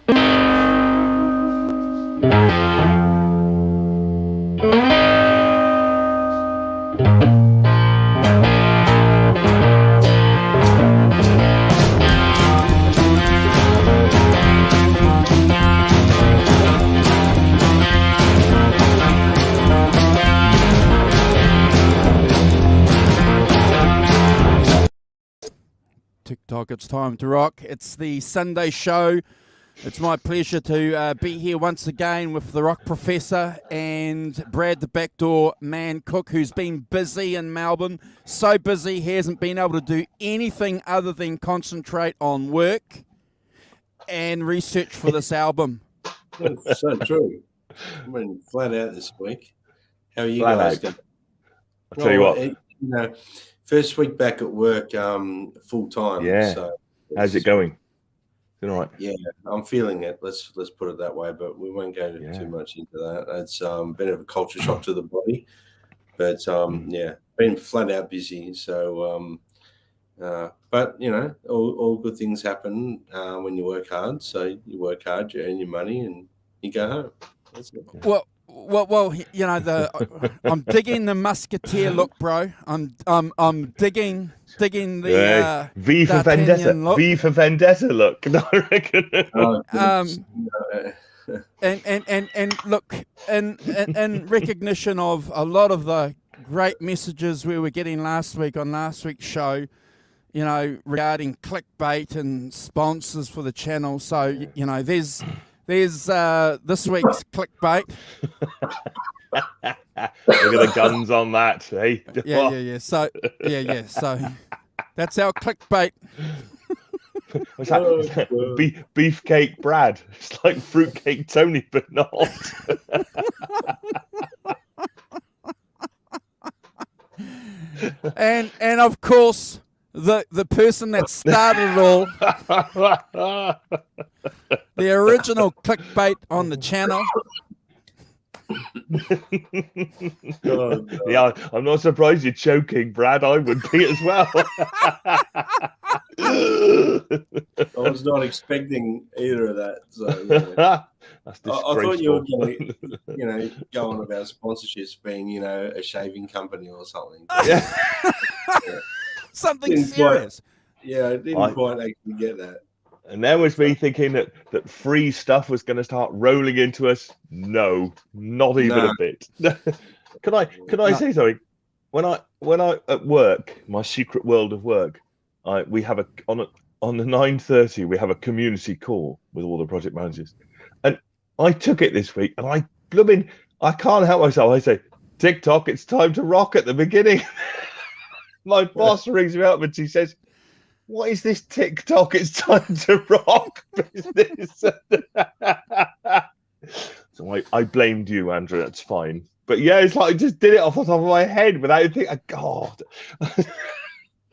TikTok, it's time to rock. It's the Sunday show. It's my pleasure to be here once again with the Rock Professor and Brad the Backdoor Man Cook, who's been busy in Melbourne. So busy, he hasn't been able to do anything other than concentrate on work and research for this album. That's so true. I've been flat out this week. How are you Flat guys out. going? I'll tell you what. First week back at work, full time. Yeah. So how's it going? All right. Yeah, I'm feeling it. Let's put it that way, but we won't go too much into that. It's been a culture shock to the body, but been flat out busy. So, but all good things happen when you work hard. So you work hard, you earn your money, and you go home. That's it. Well, I'm digging the musketeer look, bro. I'm digging the V for Vendetta look. V for Vendetta look. I reckon. And look, in recognition of a lot of the great messages we were getting last week on last week's show, regarding clickbait and sponsors for the channel. So there's this week's clickbait. Look at the guns on that, eh? Yeah. So that's our clickbait. What's that? Beefcake Brad. It's like fruitcake Tony, but not. and of course the person that started it all, the original clickbait on the channel. Yeah, I'm not surprised you're choking, Brad. I would be as well. I was not expecting either of that. So that's I thought you were going to, go on about sponsorships being, a shaving company or something. Yeah. Something serious. I didn't quite actually get that. And there was me thinking that free stuff was going to start rolling into us. No, not even a bit. Can I say something? When I at work, my secret world of work, we have on the 9:30 we have a community call with all the project managers, and I took it this week, and I can't help myself. I say, TikTok, it's time to rock at the beginning. My boss rings me up and she says, what is this TikTok? It's time to rock business. So I blamed you, Andrew. That's fine. But yeah, it's like I just did it off the top of my head without thinking, God.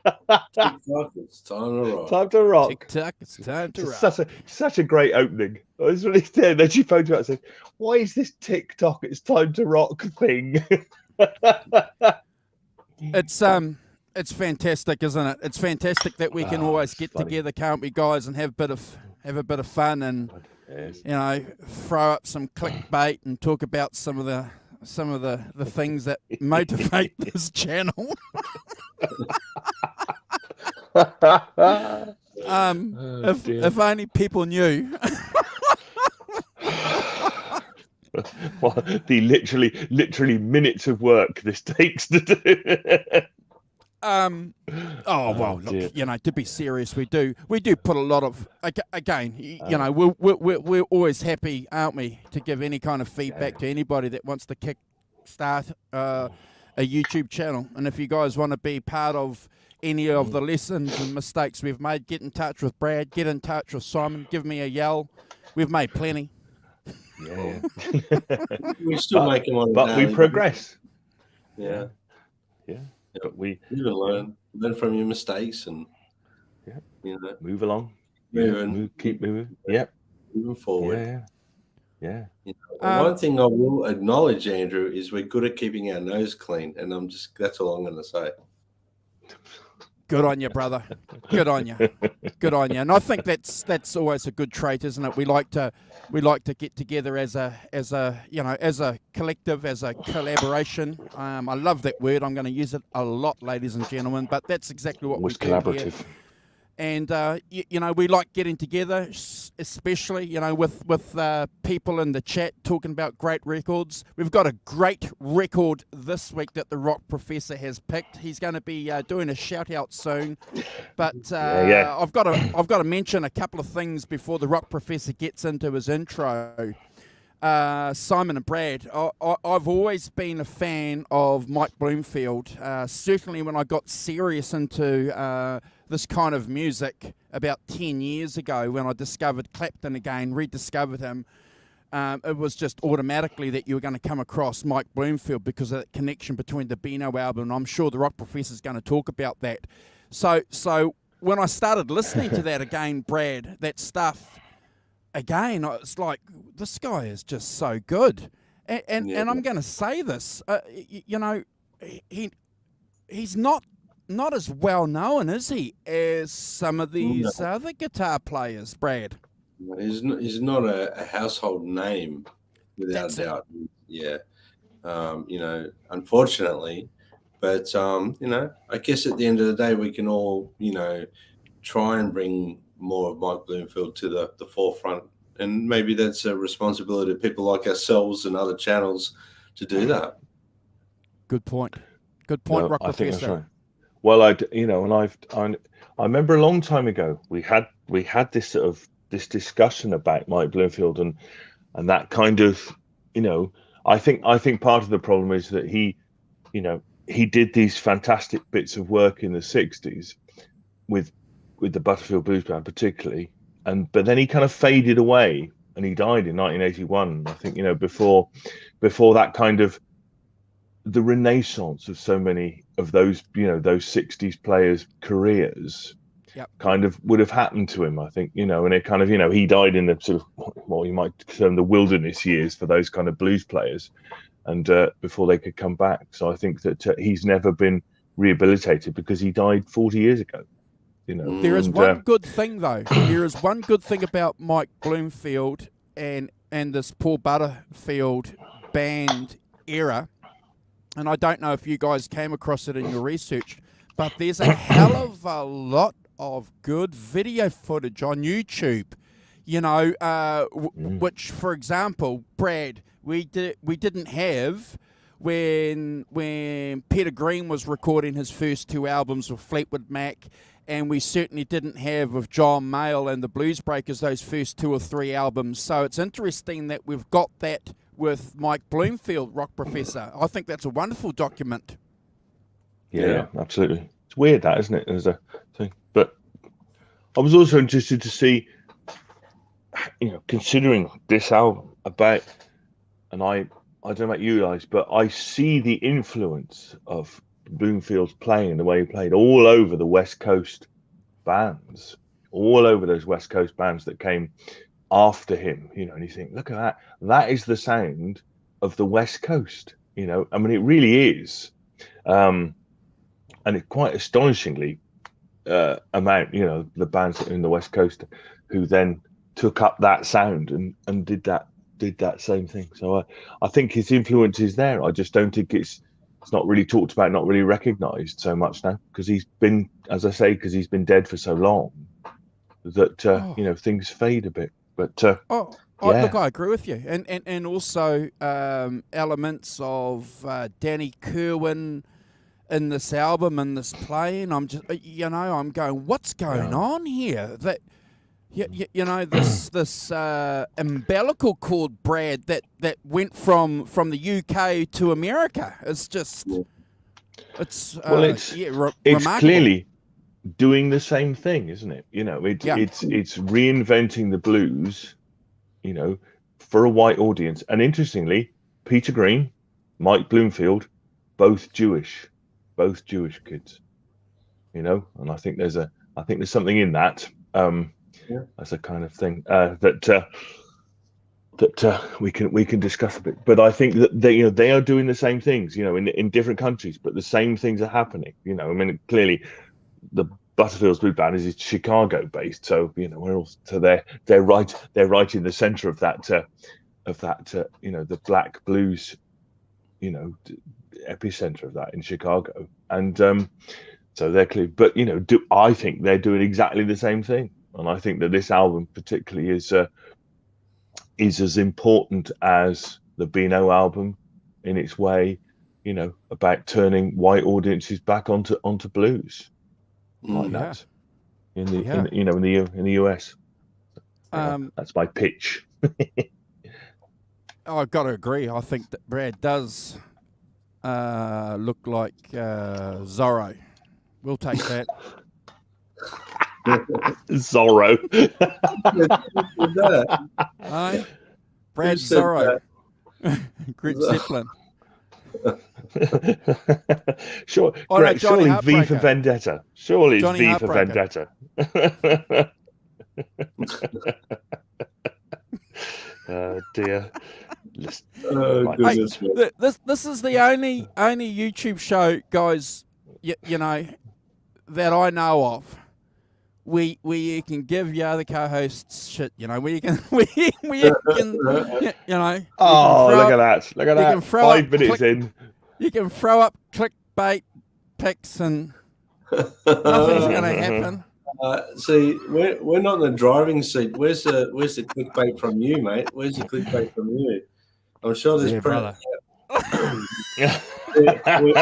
TikTok, it's time to rock. Time to rock. TikTok, it's time to rock. Such a great opening. I was really there. Then she phoned me up and said, why is this TikTok? It's time to rock thing. It's fantastic, isn't it? It's fantastic that we can always get together, can't we, guys, and have a bit of fun and throw up some clickbait and talk about some of the things that motivate this channel. If only people knew. Well, the literally minutes of work this takes to do. Look, to be serious, we do put a lot of, again, we're always happy, aren't we, to give any kind of feedback to anybody that wants to kickstart a YouTube channel. And if you guys want to be part of any of the lessons and mistakes we've made, get in touch with Brad, get in touch with Simon, give me a yell. We've made plenty. Yeah. We're still making one, but we progress. Yeah. But we learn from your mistakes and move along. Keep moving. Moving forward. Yeah. One thing I will acknowledge, Andrew, is we're good at keeping our nose clean, and that's all I'm going to say. Good on you, brother. Good on you. Good on you. And I think that's always a good trait, isn't it? We like to get together as a collective, as a collaboration. I love that word. I'm going to use it a lot, ladies and gentlemen. But that's exactly what we do collaborative. here. And we like getting together, especially with people in the chat talking about great records. We've got a great record this week that the Rock Professor has picked. He's going to be doing a shout out soon, but I've got to mention a couple of things before the Rock Professor gets into his intro. Simon and Brad, I've always been a fan of Mike Bloomfield. Certainly when I got serious into this kind of music about 10 years ago, when I discovered Clapton again, rediscovered him, it was just automatically that you were going to come across Mike Bloomfield because of that connection between the Beano album, and I'm sure the Rock Professor is going to talk about that. So when I started listening to that again, Brad, that stuff, again, it's like, this guy is just so good. And I'm going to say this, he's not as well known, is he, as some of these other guitar players, Brad? He's not a household name, without doubt. Yeah. Unfortunately. But, I guess at the end of the day, we can all, try and bring more of Mike Bloomfield to the forefront. And maybe that's a responsibility of people like ourselves and other channels to do that. Good point. Good point, Rock I Professor. think that's right. Well, I remember a long time ago we had this this discussion about Mike Bloomfield and that kind of, I think part of the problem is that he did these fantastic bits of work in the 60s with the Butterfield Blues Band particularly, but then he kind of faded away and he died in 1981. I think before that kind of the renaissance of so many of those those 60s players' careers kind of would have happened to him, I think, and it kind of he died in the sort of what you might term the wilderness years for those kind of blues players, and before they could come back. So I think that he's never been rehabilitated because he died 40 years ago. There is one good thing though. There is one good thing about Mike Bloomfield and this Paul Butterfield band era. And I don't know if you guys came across it in your research, but there's a hell of a lot of good video footage on YouTube, which, for example, Brad, we didn't have when Peter Green was recording his first two albums with Fleetwood Mac, and we certainly didn't have with John Mayall and the Blues Breakers those first 2 or 3 albums. So it's interesting that we've got that with Mike Bloomfield, Rock Professor. I think that's a wonderful document. Yeah, absolutely. It's weird that, isn't it? There's a thing. But I was also interested to see, considering this album about, and I don't know about you guys, but I see the influence of Bloomfield's playing, the way he played all over the West Coast bands, all over those West Coast bands that came after him, and you think, look at that. That is the sound of the West Coast, I mean, it really is. And it quite astonishingly amount, the bands in the West Coast who then took up that sound and did that same thing. So I think his influence is there. I just don't think it's not really talked about, not really recognized so much now, because he's been, as I say, because he's been dead for so long that, things fade a bit. But look, I agree with you, and also elements of Danny Kerwin in this album and this playing. I'm just, I'm going, what's going on here? That, this umbilical cord, Brad, that went from the UK to America. It's just, it's clearly doing the same thing, isn't it? It's reinventing the blues, for a white audience. And interestingly, Peter Green, Mike Bloomfield, both Jewish kids, and I think there's something in that as a kind of thing that we can discuss a bit. But I think that they are doing the same things, in different countries, but the same things are happening. I mean, clearly, the Butterfield Blues band is Chicago based, so they're right in the center of that the black blues epicenter of that in Chicago, and so they're clear. But I think they're doing exactly the same thing, and I think that this album particularly is as important as the Beano album in its way, about turning white audiences back onto blues like that in the US. That's my pitch. I've got to agree. I think that Brad does look like Zorro. We'll take that. Zorro. Aye. Brad Zorro. Grit Zeppelin. Sure. No, surely V for Vendetta. Surely it's V for Vendetta. Dear. Oh, goodness. Hey, this is the only YouTube show, guys, that I know of where you can give your other co-hosts shit, where you can Oh, look at that. 5 minutes in. You can throw up clickbait pics and nothing's going to happen. See, we're not in the driving seat. Where's the clickbait from you, mate? Where's the clickbait from you? I'm sure there's brother. we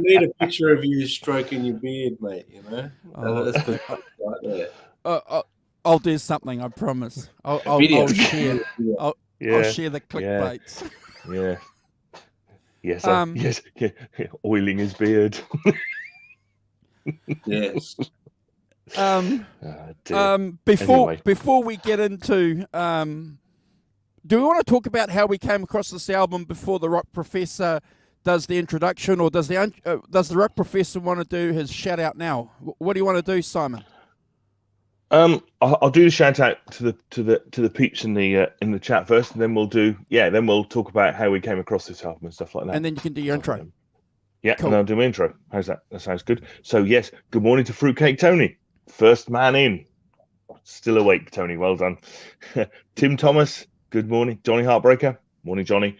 need a picture of you stroking your beard, mate. That's clickbait right there. I'll do something. I promise. I'll share. I'll share the clickbaits. Yeah. Yes. Yes. Oiling his beard. Yes. Before we get into, do we want to talk about how we came across this album before the Rock Professor does the introduction, or does the Rock Professor want to do his shout out now? What do you want to do, Simon? I'll do the shout out to the peeps in the chat first, and then we'll talk about how we came across this album and stuff like that. And then you can do your intro. Yeah, cool. And I'll do my intro. How's that? That sounds good. So yes, good morning to Fruitcake Tony, first man in, still awake. Tony, well done. Tim Thomas, good morning. Johnny Heartbreaker, morning Johnny.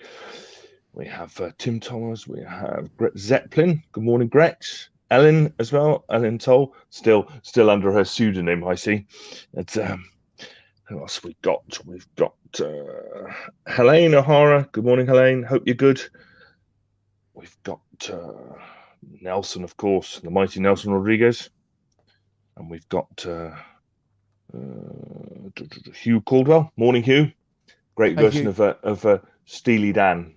We have Tim Thomas. We have Gret Zeppelin. Good morning, Gret. Ellen as well. Ellen Toll, still under her pseudonym. I see. That's who else we got? We've got Helene O'Hara. Good morning, Helene. Hope you're good. We've got Nelson, of course, the mighty Nelson Rodriguez, and we've got Hugh Caldwell. Morning, Hugh. Great version of Steely Dan.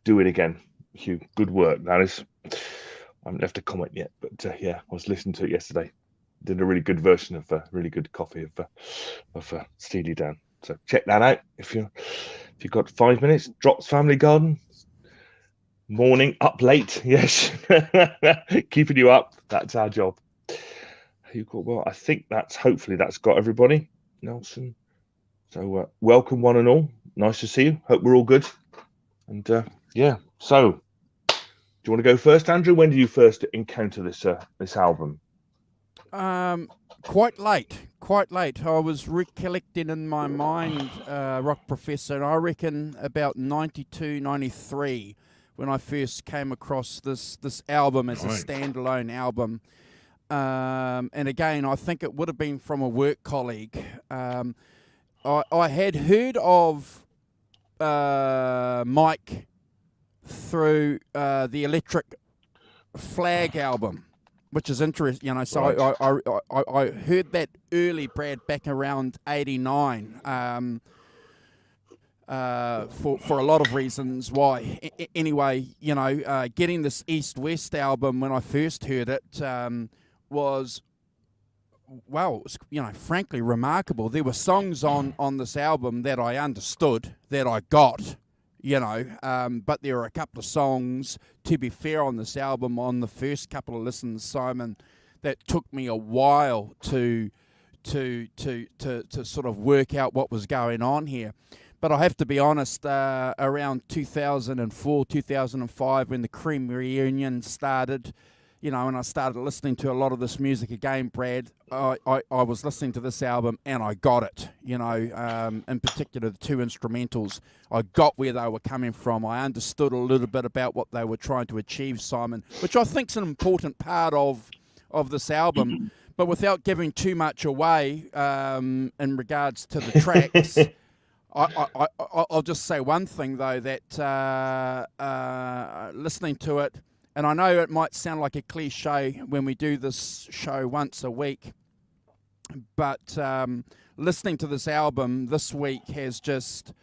Do it again, Hugh. Good work, that is. I haven't left a comment yet, but I was listening to it yesterday. Did a really good version of really good copy of Steely Dan. So check that out if you've got 5 minutes. Drops Family Garden. Morning, up late, yes. Keeping you up. That's our job. Well, I think hopefully that's got everybody. Nelson. So welcome one and all. Nice to see you. Hope we're all good. And so do you want to go first, Andrew? When did you first encounter this album? Quite late. I was recollecting in my mind Rock Professor, and I reckon about 92, 93 when I first came across this album as a standalone album. And again, I think it would have been from a work colleague. I had heard of Mike through the Electric Flag album, which is interesting, So I heard that early, Brad, back around '89. For a lot of reasons why. Anyway, getting this East West album when I first heard it was, well, frankly remarkable. There were songs on this album that I understood, that I got. But there are a couple of songs, to be fair, on this album, on the first couple of listens, Simon, that took me a while to sort of work out what was going on here. But I have to be honest, around 2004, 2005, when the Cream reunion started, you know, when I started listening to a lot of this music again, Brad, I was listening to this album and I got it, you know, in particular the two instrumentals. I got where they were coming from. I understood a little bit about what they were trying to achieve, Simon, which I think is an important part of this album. But without giving too much away in regards to the tracks, I'll just say one thing, though, that listening to it, and I know it might sound like a cliche when we do this show once a week, but listening to this album this week has just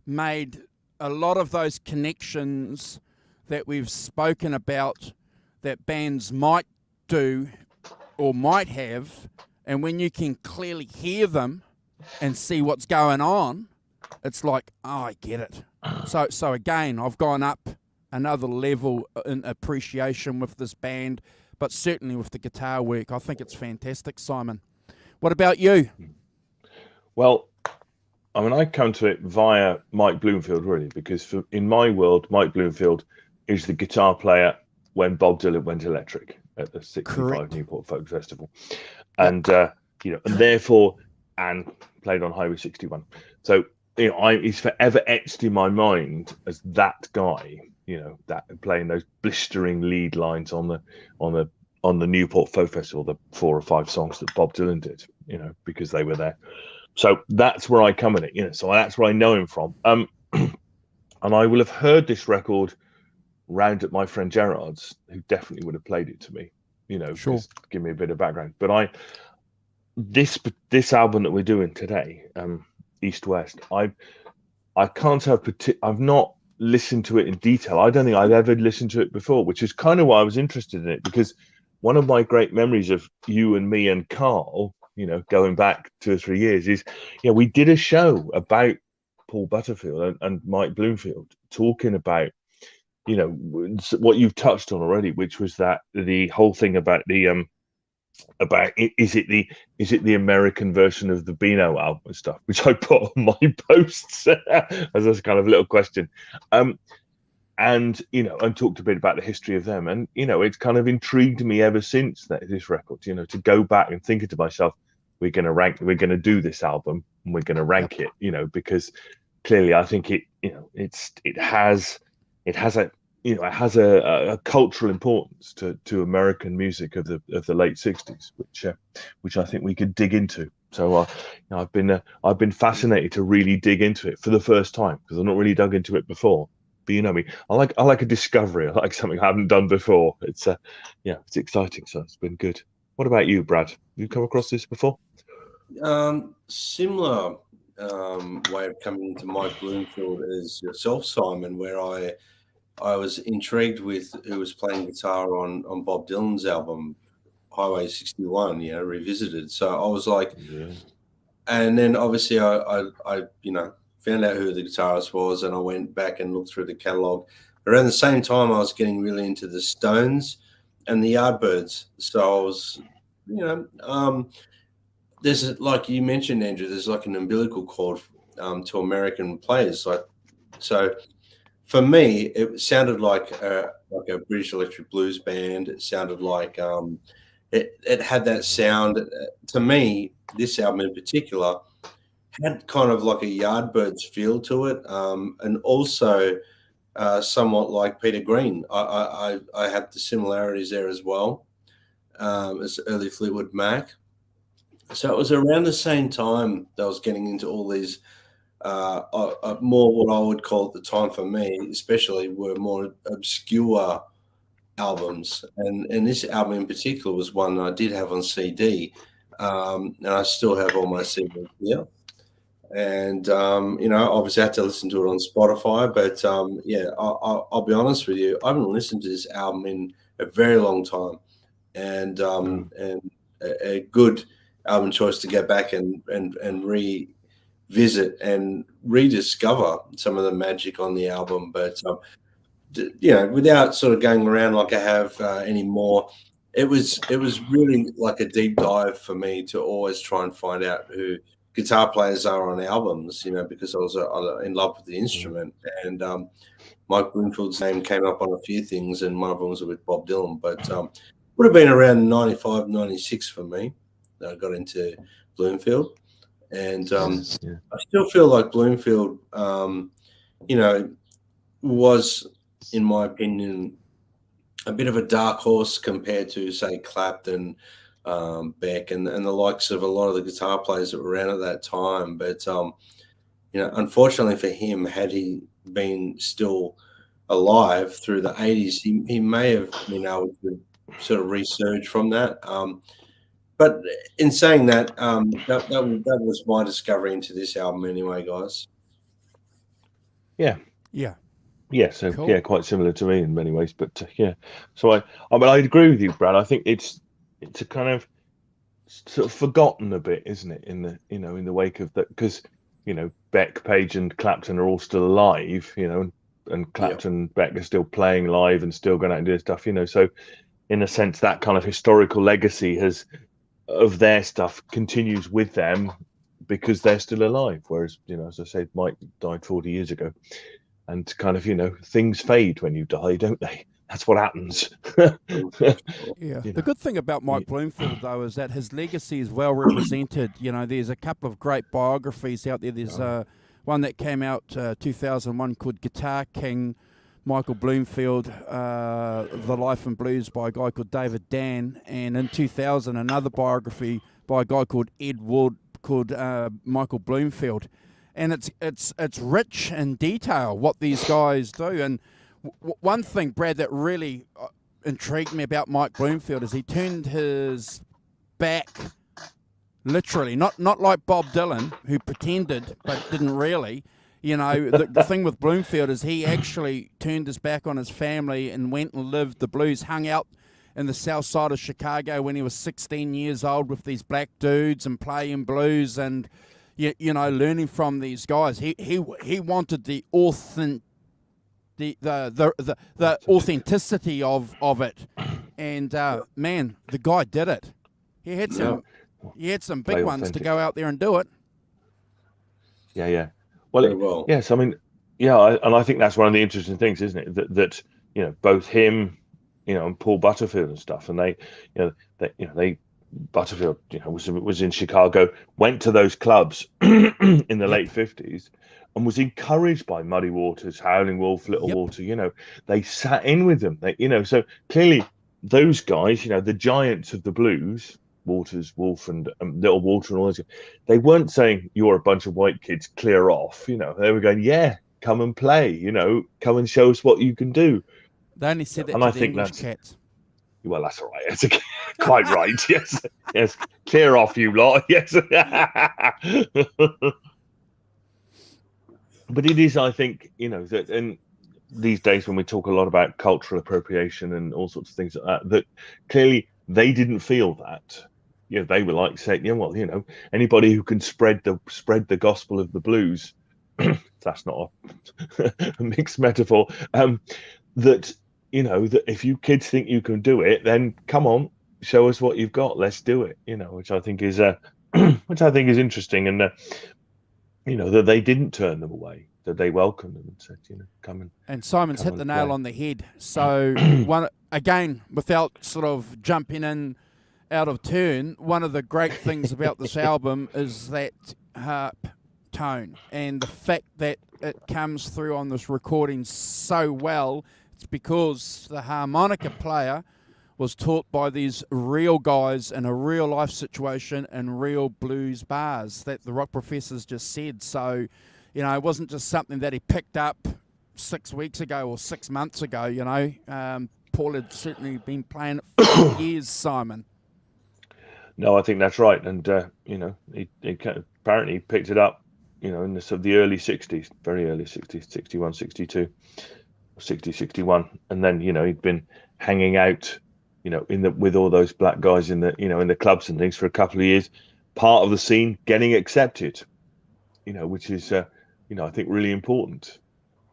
made a lot of those connections that we've spoken about that bands might do or might have, and when you can clearly hear them and see what's going on, it's like, oh, I get it. So again, I've gone up another level in appreciation with this band, but certainly with the guitar work. I think it's fantastic, Simon. What about you? Well, I mean, I come to it via Mike Bloomfield, really, because in my world, Mike Bloomfield is the guitar player when Bob Dylan went electric at the 65 Correct. Newport Folk Festival. And, you know, and therefore, and played on Highway 61. So, you know, he's forever etched in my mind as that guy, you know, that playing those blistering lead lines on the Newport Folk Festival, the 4 or 5 songs that Bob Dylan did, you know, because they were there. So that's where I come in it, you know. So that's where I know him from. And I will have heard this record round at my friend Gerard's, who definitely would have played it to me, you know, Sure. just give me a bit of background. But this album that we're doing today, East West, I can't say I've not listened to it in detail. I don't think I've ever listened to it before, which is kind of why I was interested in it, because one of my great memories of you and me and Carl, you know, going back 2 or 3 years, is, you know, we did a show about Paul Butterfield and Mike Bloomfield, talking about, you know, what you've touched on already, which was that the whole thing about the is it the American version of the Beano album and stuff, which I put on my posts as a kind of little question, and you know, and talked a bit about the history of them, and you know, it's kind of intrigued me ever since this record, you know, to go back and thinking to myself, we're going to do this album and we're going to rank it, you know, because clearly I think it, you know, it has a cultural importance to American music of the late 60s, which I think we could dig into. So you know, I've been fascinated to really dig into it for the first time, because I've not really dug into it before. But you know me, I like a discovery. I like something I haven't done before. It's it's exciting. So it's been good. What about you, Brad? Have you come across this before? Similar way of coming into Mike Bloomfield as yourself, Simon, where I was intrigued with who was playing guitar on Bob Dylan's album Highway 61, you know, revisited. So I was like, Yeah. And then obviously I you know, found out who the guitarist was, and I went back and looked through the catalog. Around the same time, I was getting really into the Stones and the Yardbirds. So I was, you know, there's, like you mentioned, Andrew, there's like an umbilical cord to American players. Like, so for me, it sounded like a British electric blues band. It sounded like it had that sound. To me, this album in particular had kind of like a Yardbirds feel to it, and also somewhat like Peter Green. I had the similarities there as well, as early Fleetwood Mac. So it was around the same time that I was getting into all these more what I would call at the time for me, especially, were more obscure albums. And this album in particular was one I did have on CD, and I still have all my CDs here. And you know, obviously I had to listen to it on Spotify, but yeah, I'll be honest with you, I haven't listened to this album in a very long time, and a good album choice to go back and revisit and rediscover some of the magic on the album. But you know, without sort of going around like I have anymore, it was really like a deep dive for me to always try and find out who guitar players are on albums, you know, because I was in love with the instrument. And Mike Bloomfield's name came up on a few things, and one of them was with Bob Dylan. But would have been around 95, 96 for me that I got into Bloomfield. And I still feel like Bloomfield, was, in my opinion, a bit of a dark horse compared to, say, Clapton, Beck, and the likes of a lot of the guitar players that were around at that time. But, unfortunately for him, had he been still alive through the 80s, he may have been able to sort of resurge from that. But in saying that, that was my discovery into this album anyway, guys. Yeah. So cool. quite similar to me in many ways, but So I agree with you, Brad. I think it's a kind of sort of forgotten a bit, isn't it? In the wake of that, because Beck, Page, and Clapton are all still alive, and Clapton, and Beck are still playing live and still going out and doing stuff, So in a sense, that kind of historical legacy of their stuff continues with them because they're still alive. Whereas, as I said, Mike died 40 years ago. And kind of, things fade when you die, don't they? That's what happens. The good thing about Mike Bloomfield, though, is that his legacy is well represented. There's a couple of great biographies out there. There's one that came out 2001 called Guitar King, Michael Bloomfield, The Life and Blues by a guy called David Dan. And in 2000, another biography by a guy called Ed Wood called Michael Bloomfield. And it's rich in detail what these guys do. And one thing, Brad, that really intrigued me about Mike Bloomfield is he turned his back, literally, not like Bob Dylan, who pretended but didn't really. The thing with Bloomfield is he actually turned his back on his family and went and lived the blues, hung out in the south side of Chicago when he was 16 years old with these black dudes and playing blues and learning from these guys. He wanted the authenticity of it, and man, the guy did it. He had some big ones to go out there and do it. Yeah. Well, yes. I mean, and I think that's one of the interesting things, isn't it? That both him, and Paul Butterfield and stuff, and they. Butterfield, was in Chicago, went to those clubs in the late 50s and was encouraged by Muddy Waters, Howling Wolf, Little Water. They sat in with them. So clearly those guys, the giants of the blues, Waters, Wolf, and Little Water, and all those, they weren't saying you're a bunch of white kids, clear off. They were going, come and play. Come and show us what you can do. They only said that to the English cats. Well, that's all right. That's quite right. Yes. Clear off, you lot. Yes. But it is, I think, that, and these days when we talk a lot about cultural appropriation and all sorts of things like that, that clearly they didn't feel that. They were like saying, anybody who can spread the gospel of the blues. That's not a mixed metaphor. That. That if you kids think you can do it, then come on, show us what you've got. Let's do it. Which I think is interesting, and that they didn't turn them away, that they welcomed them and said, come and. And Simon's hit the nail on the head. So one again, without sort of jumping in out of turn, one of the great things about this album is that harp tone and the fact that it comes through on this recording so well. It's because the harmonica player was taught by these real guys in a real life situation in real blues bars that the rock professors just said. So, it wasn't just something that he picked up 6 weeks ago or 6 months ago, Paul had certainly been playing it for years, Simon. No, I think that's right. And, he apparently picked it up, in the early 60s, very early 60s, 61, 62. 60, 61, and then he'd been hanging out with all those black guys in the clubs and things for a couple of years, part of the scene, getting accepted, which is I think really important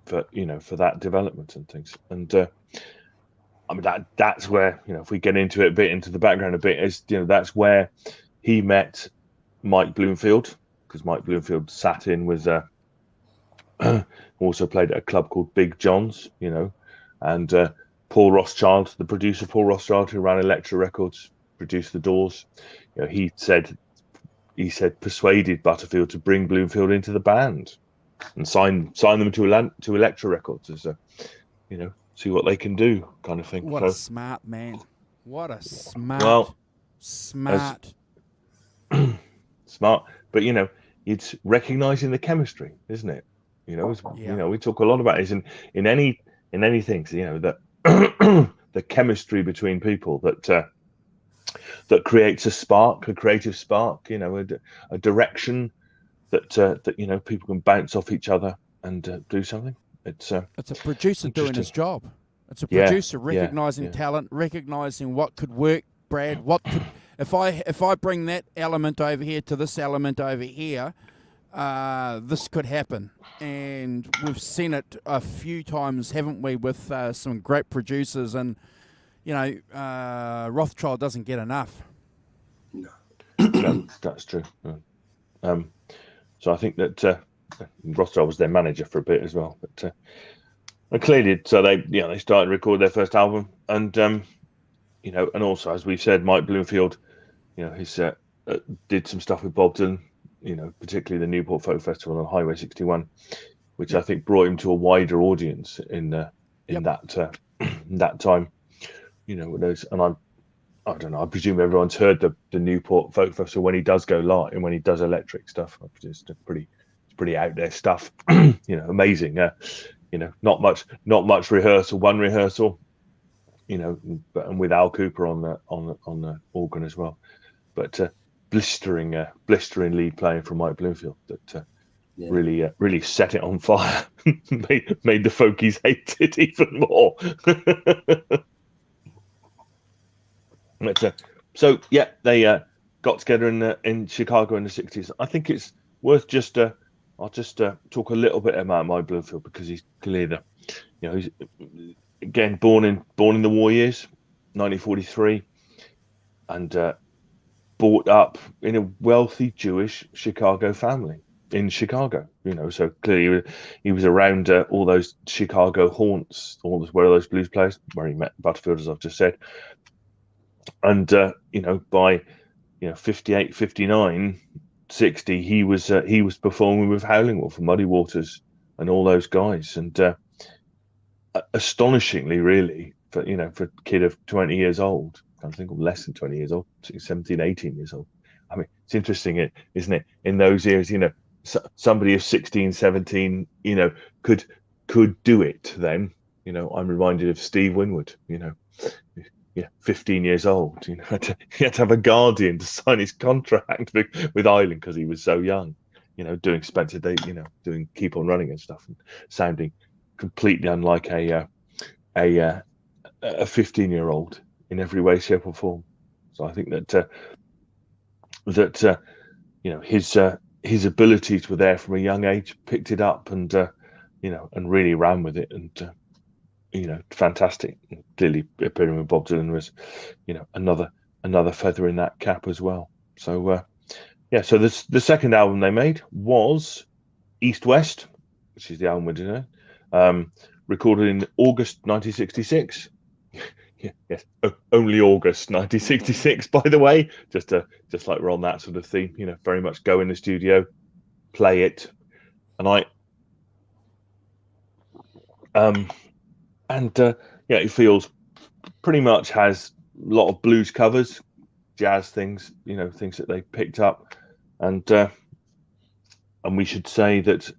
for that development and things. And I mean that's where if we get into it a bit, into the background a bit, is that's where he met Mike Bloomfield, because Mike Bloomfield sat in with also played at a club called Big John's, and Paul Rothschild, the producer Paul Rothschild, who ran Elektra Records, produced the Doors. He said persuaded Butterfield to bring Bloomfield into the band and sign them to Elektra Records as a, see what they can do kind of thing. What so, a smart man! What a smart. Smart, but it's recognizing the chemistry, isn't it? We talk a lot about it in anything, that the chemistry between people that creates a creative spark, a direction that people can bounce off each other and do something. It's a producer doing his job. It's a producer recognizing talent, recognizing what could work. Brad, what could if I bring that element over here to this element over here, this could happen. And we've seen it a few times, haven't we, with some great producers. And Rothschild doesn't get enough. No, that's true. So I think that Rothschild was their manager for a bit as well. But clearly, so they started to record their first album, and and also, as we've said, Mike Bloomfield, he's did some stuff with Bob Dylan, particularly the Newport Folk Festival on Highway 61, which I think brought him to a wider audience in that time. And I don't know. I presume everyone's heard the Newport Folk Festival when he does go live and when he does electric stuff. It's pretty out there stuff. Amazing. Not much rehearsal. One rehearsal. And with Al Cooper on the organ as well. But blistering lead playing from Mike Bloomfield that really set it on fire. made the folkies hate it even more. They got together in Chicago in the 60s. I think it's worth I'll just talk a little bit about Mike Bloomfield because he's clearly he's again born in the war years, 1943, and brought up in a wealthy Jewish Chicago family in Chicago. So clearly he was around all those Chicago haunts, where those blues players, where he met Butterfield, as I've just said. And by 58, 59, 60, he was performing with Howling Wolf and Muddy Waters and all those guys. And astonishingly, really, for a kid of 20 years old, I think of less than 20 years old, 17, 18 years old. I mean, it's interesting, isn't it? In those years, somebody of 16, 17, could do it then. I'm reminded of Steve Winwood, 15 years old. He had to have a guardian to sign his contract with Island because he was so young. Doing Spencer Day, doing Keep On Running and stuff, and sounding completely unlike a 15-year-old in every way, shape, or form. So I think that his abilities were there from a young age, picked it up, and and really ran with it, and fantastic. Clearly appearing with Bob Dylan was another feather in that cap as well. So so the second album they made was East West, which is the album we're doing, recorded in August 1966. Yes, only August 1966, by the way, just like we're on that sort of theme, very much go in the studio, play it. And it feels pretty much has a lot of blues covers, jazz things, things that they picked up. And we should say that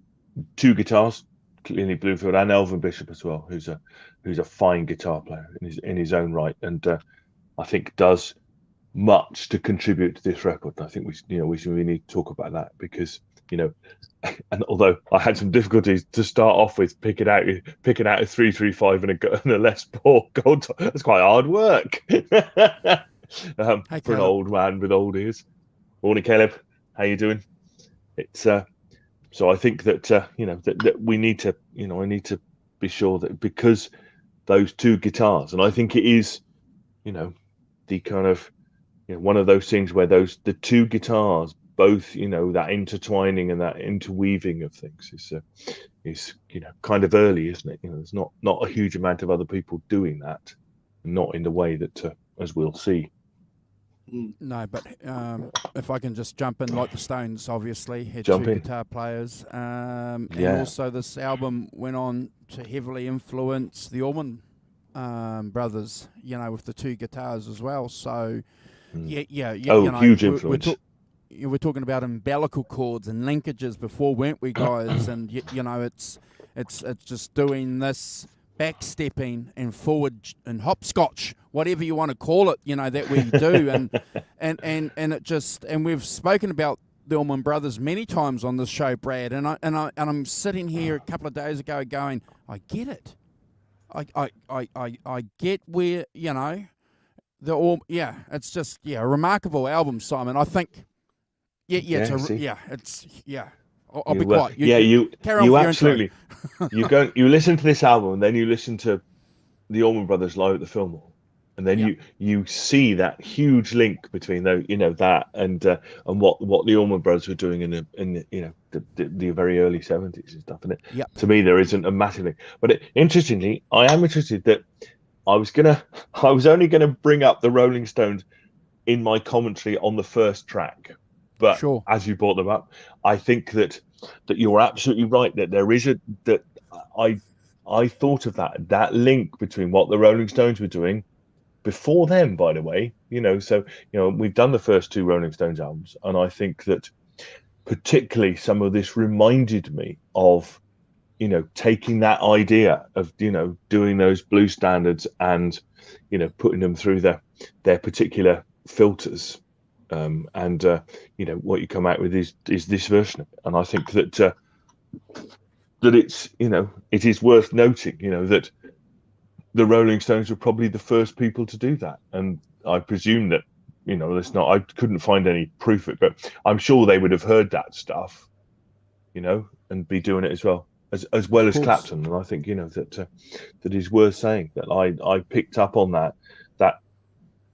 two guitars, clearly Bloomfield and Elvin Bishop as well, who's a fine guitar player in his own right, and I think does much to contribute to this record. And I think we need to talk about that because and although I had some difficulties to start off with picking out a 335 and a Les Paul Gold, that's quite hard work for an old man with old ears. Morning, Caleb. How you doing? It's so I think that that we need to I need to be sure that because those two guitars, and I think it is the kind of one of those things where the two guitars both, that intertwining and that interweaving of things is kind of early, isn't it? There's not a huge amount of other people doing that, not in the way that as we'll see. No, but if I can just jump in, like the Stones obviously had Jump two in. guitar players, and Yeah. also this album went on to heavily influence the Allman Brothers, with the two guitars as well. So, Huge influence. We're talking about umbilical cords and linkages before, weren't we, guys? And it's just doing this backstepping and forward and hopscotch, whatever you want to call it, that we do, and it just, and we've spoken about the Allman Brothers many times on this show, Brad, and I'm sitting here a couple of days ago going, I get it. I get where, it's just, a remarkable album, Simon. I think, I'll be quiet. You carry on with your absolutely. intro. you listen to this album, and then you listen to the Allman Brothers live at the Fillmore, and then you see that huge link between that and what the Allman Brothers were doing in the very early 70s and stuff. And to me, there isn't a massive link. But interestingly, I am interested that I was only gonna bring up the Rolling Stones in my commentary on the first track. But sure, as you brought them up, I think that you're absolutely right, that there is I thought of that link between what the Rolling Stones were doing before them, by the way, so we've done the first two Rolling Stones albums, and I think that particularly some of this reminded me of taking that idea of doing those blues standards and putting them through their particular filters. And what you come out with is this version of it. And I think that it's it is worth noting that the Rolling Stones were probably the first people to do that, and I presume that I couldn't find any proof of it, but I'm sure they would have heard that stuff and be doing it as well as Clapton. And I think that is worth saying, that I picked up on that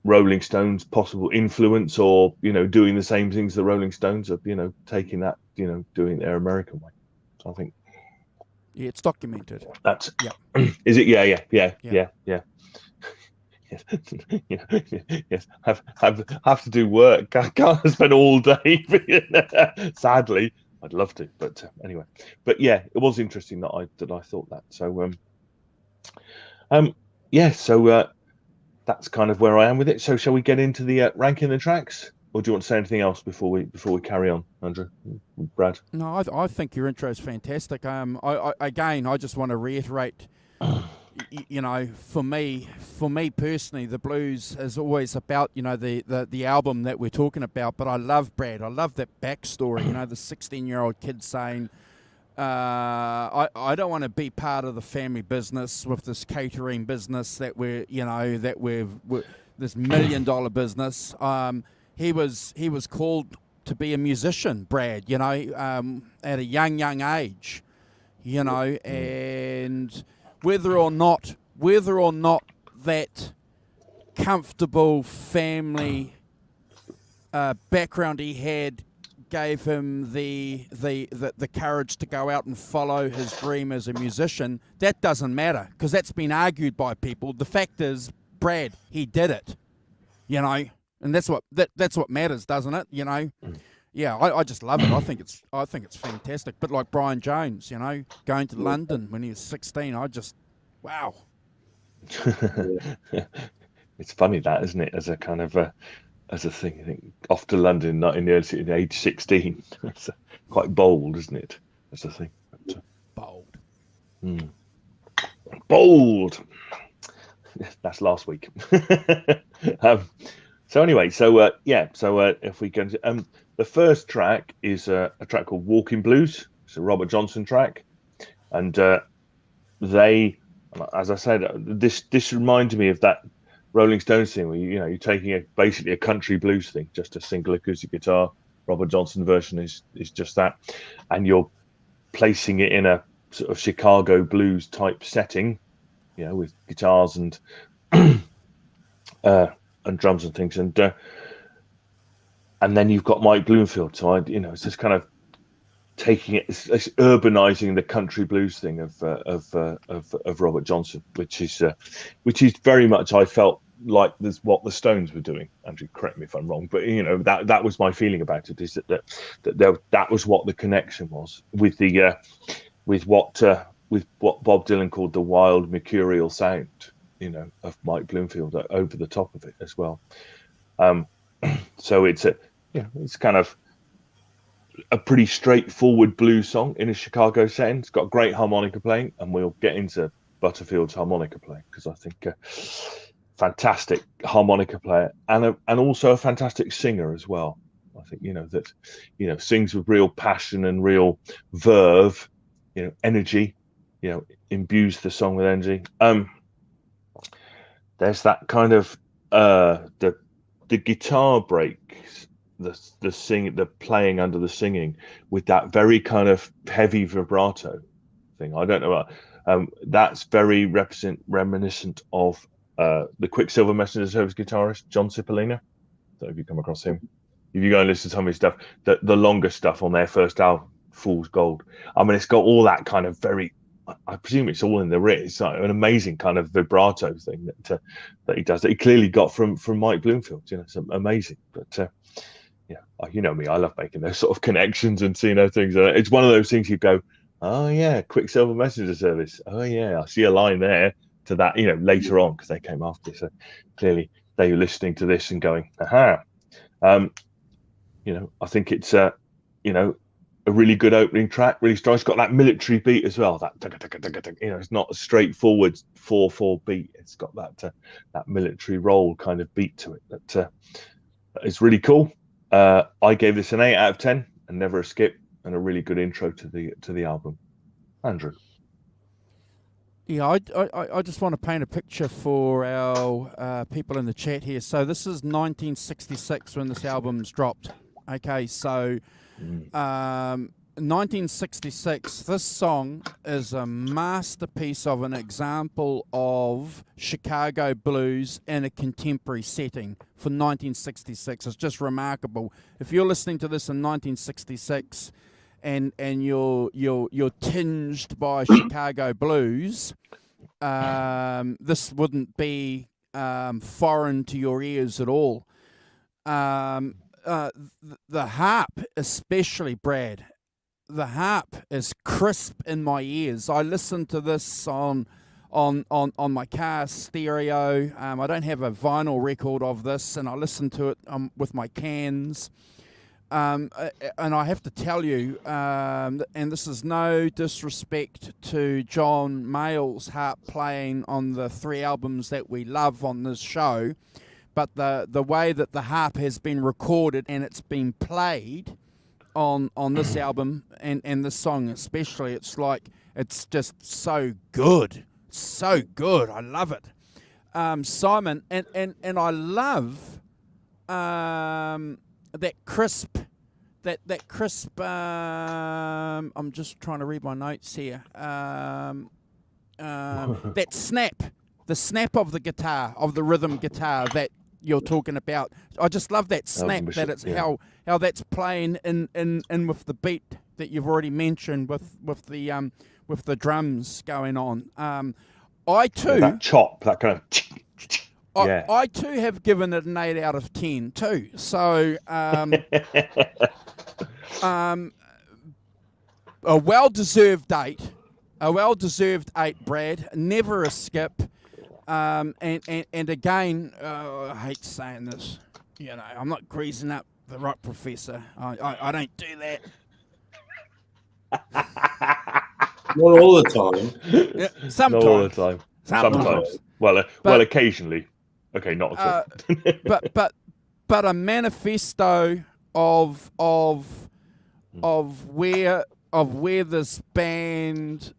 Rolling Stones possible influence, or doing the same things the Rolling Stones are taking that doing their American way. So I think it's documented. That's is it? Yeah. Yes. Have to do work. Can't spend all day. Sadly, I'd love to, but anyway. But yeah, it was interesting that I thought that. So So that's kind of where I am with it. So shall we get into the ranking the tracks, or do you want to say anything else before we carry on, Andrew, Brad? No, I think your intro is fantastic. I just want to reiterate, for me personally, the blues is always about the album that we're talking about. But I love Brad. I love that backstory. The 16-year-old kid saying, I don't want to be part of the family business with this catering business that we're this $1 million business. He was called to be a musician, Brad, at a young age, and whether or not that comfortable family background he had gave him the courage to go out and follow his dream as a musician, that doesn't matter, because that's been argued by people. The fact is, Brad, he did it, and that's what matters, doesn't it? Yeah, I just love it. I think it's fantastic. But like Brian Jones, going to London when he was 16, wow. It's funny that, isn't it? As a kind of as a thing, I think off to London, not in the early city, age 16. It's quite bold, isn't it? As a thing. Bold. Bold. That's last week. So anyway, if we can, the first track is a track called Walking Blues. It's a Robert Johnson track, and they, as I said, this reminded me of that Rolling Stones thing where you're taking basically a country blues thing, just a single acoustic guitar. Robert Johnson version is just that, and you're placing it in a sort of Chicago blues type setting, with guitars and drums and things, and and then you've got Mike Bloomfield. So it's just kind of taking it, it's urbanizing the country blues thing of Robert Johnson, which is very much, I felt like this what the Stones were doing. Andrew, correct me if I'm wrong, but that was my feeling about it, is that was what the connection was with the with what Bob Dylan called the wild mercurial sound, of Mike Bloomfield over the top of it as well. So it's kind of a pretty straightforward blues song in a Chicago setting. It's got great harmonica playing, and we'll get into Butterfield's harmonica playing, because I think fantastic harmonica player and also a fantastic singer as well. I think that sings with real passion and real verve, energy, imbues the song with energy. There's that kind of the guitar breaks, the playing under the singing with that very kind of heavy vibrato thing. I don't know, that's very reminiscent of the Quicksilver Messenger Service guitarist John Cipollina. So if you come across him, if you go and listen to some of his stuff, the longer stuff on their first album, Fool's Gold, I mean, it's got all that kind of very, I presume it's all in the writ. It's like an amazing kind of vibrato thing that he does, that he clearly got from Mike Bloomfield. It's amazing. But you know me, I love making those sort of connections and seeing those things. It's one of those things you go, oh yeah, Quicksilver Messenger Service. Oh yeah, I see a line there to that, later on, because they came after. So clearly they were listening to this and going, aha. I think it's a really good opening track, really strong. It's got that military beat as well. That it's not a straightforward 4/4 beat. It's got that military roll kind of beat to it. That is really cool. I gave this an 8 out of 10, and never a skip, and a really good intro to the album. Andrew. Yeah, I just want to paint a picture for our people in the chat here. So this is 1966 when this album's dropped. Okay, so 1966, this song is a masterpiece of an example of Chicago blues in a contemporary setting for 1966. It's just remarkable. If you're listening to this in 1966 and you're tinged by Chicago blues, this wouldn't be foreign to your ears at all. The harp, especially, Brad, the harp is crisp in my ears. I listen to this on my car stereo. I don't have a vinyl record of this, and I listen to it with my cans. And I have to tell you, and this is no disrespect to John Mayall's harp playing on the 3 albums that we love on this show, but the way that the harp has been recorded and it's been played on this album and this song especially, it's just so good. So good. I love it. Simon, and I love that crisp I'm just trying to read my notes here. That snap, the snap of the guitar, of the rhythm guitar that you're talking about. I just love that snap, that it's how that's playing in with the beat that you've already mentioned with the drums going on. I too, that chop, that kind of I too have given it an 8 out of 10 too. So a well-deserved 8. A well-deserved 8, Brad. Never a skip. And again, I hate saying this. I'm not greasing up the rock professor. I don't do that. Not all the time. Yeah, sometimes. Not all the time. Sometimes. Well, occasionally. Okay, not at all. but a manifesto of where this band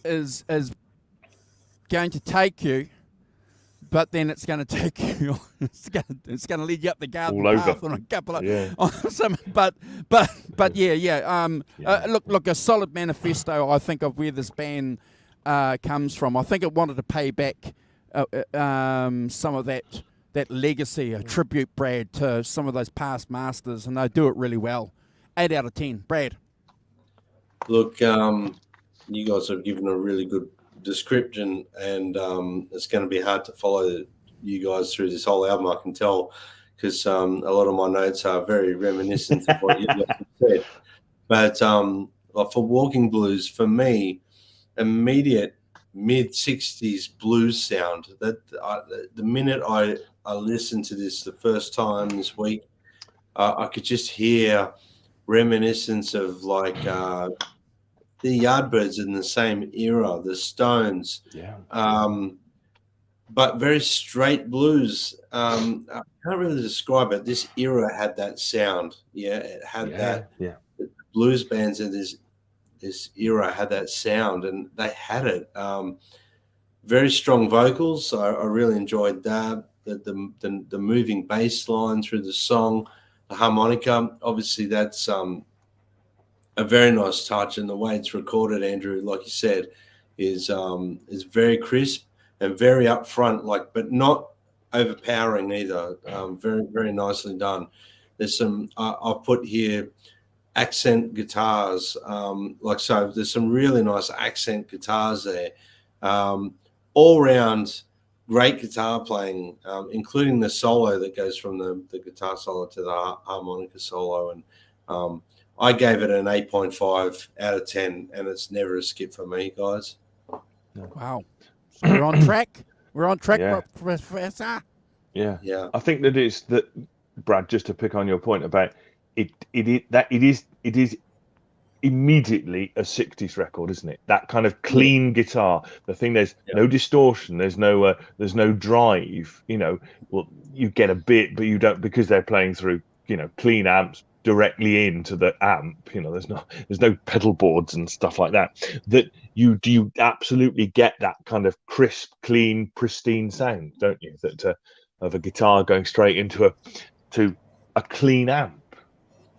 is going to take you, but then it's going to take you. It's going to lead you up the garden path on a couple of on some. But yeah. Look, a solid manifesto, I think, of where this band comes from. I think it wanted to pay back some of that that legacy, a tribute, Brad, to some of those past masters, and they do it really well. 8 out of 10, Brad. Look, you guys have given a really good description, and it's going to be hard to follow you guys through this whole album, I can tell, because a lot of my notes are very reminiscent of what you guys have said. But like for Walking Blues, for me, immediate mid-60s blues sound. That the minute I listened to this the first time this week, I could just hear reminiscence of like the Yardbirds in the same era, the Stones. Yeah. But very straight blues. I can't really describe it. This era had that sound. Yeah, it had that. Yeah. The blues bands in this era had that sound, and they had it. Very strong vocals. I really enjoyed that. The moving bass line through the song, the harmonica. Obviously, that's a very nice touch, and the way it's recorded, Andrew, like you said, is very crisp and very upfront, but not overpowering either. Very, very nicely done. There's some I've put here accent guitars, so. There's some really nice accent guitars there. All round great guitar playing, including the solo that goes from the guitar solo to the harmonica solo, and I gave it an 8.5 out of 10, and it's never a skip for me, guys. Wow. So we're on track. We're on track, Yeah. Professor. Yeah. Yeah. I think that it's that, Brad, just to pick on your point about it is immediately a 60s record, isn't it? That kind of clean guitar. The thing, there's no distortion, there's no drive, well, you get a bit, but you don't, because they're playing through, clean amps directly into the amp, there's no pedal boards and stuff like that you absolutely get that kind of crisp, clean, pristine sound, don't you, that of a guitar going straight into a clean amp,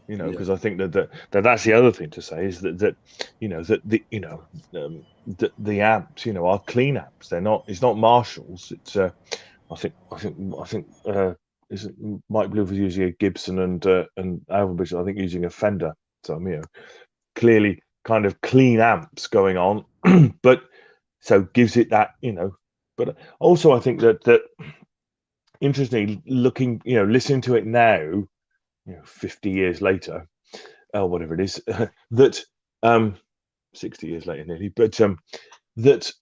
because I think that's the other thing to say, is that the amps, are clean amps. It's not Marshalls. It's I think is Mike Blue was using a Gibson, and Alvin Bishop, I think, using a Fender. So clearly kind of clean amps going on, but so gives it that, But also I think that interestingly, listening to it now, 50 years later, whatever it is, that 60 years later nearly, but that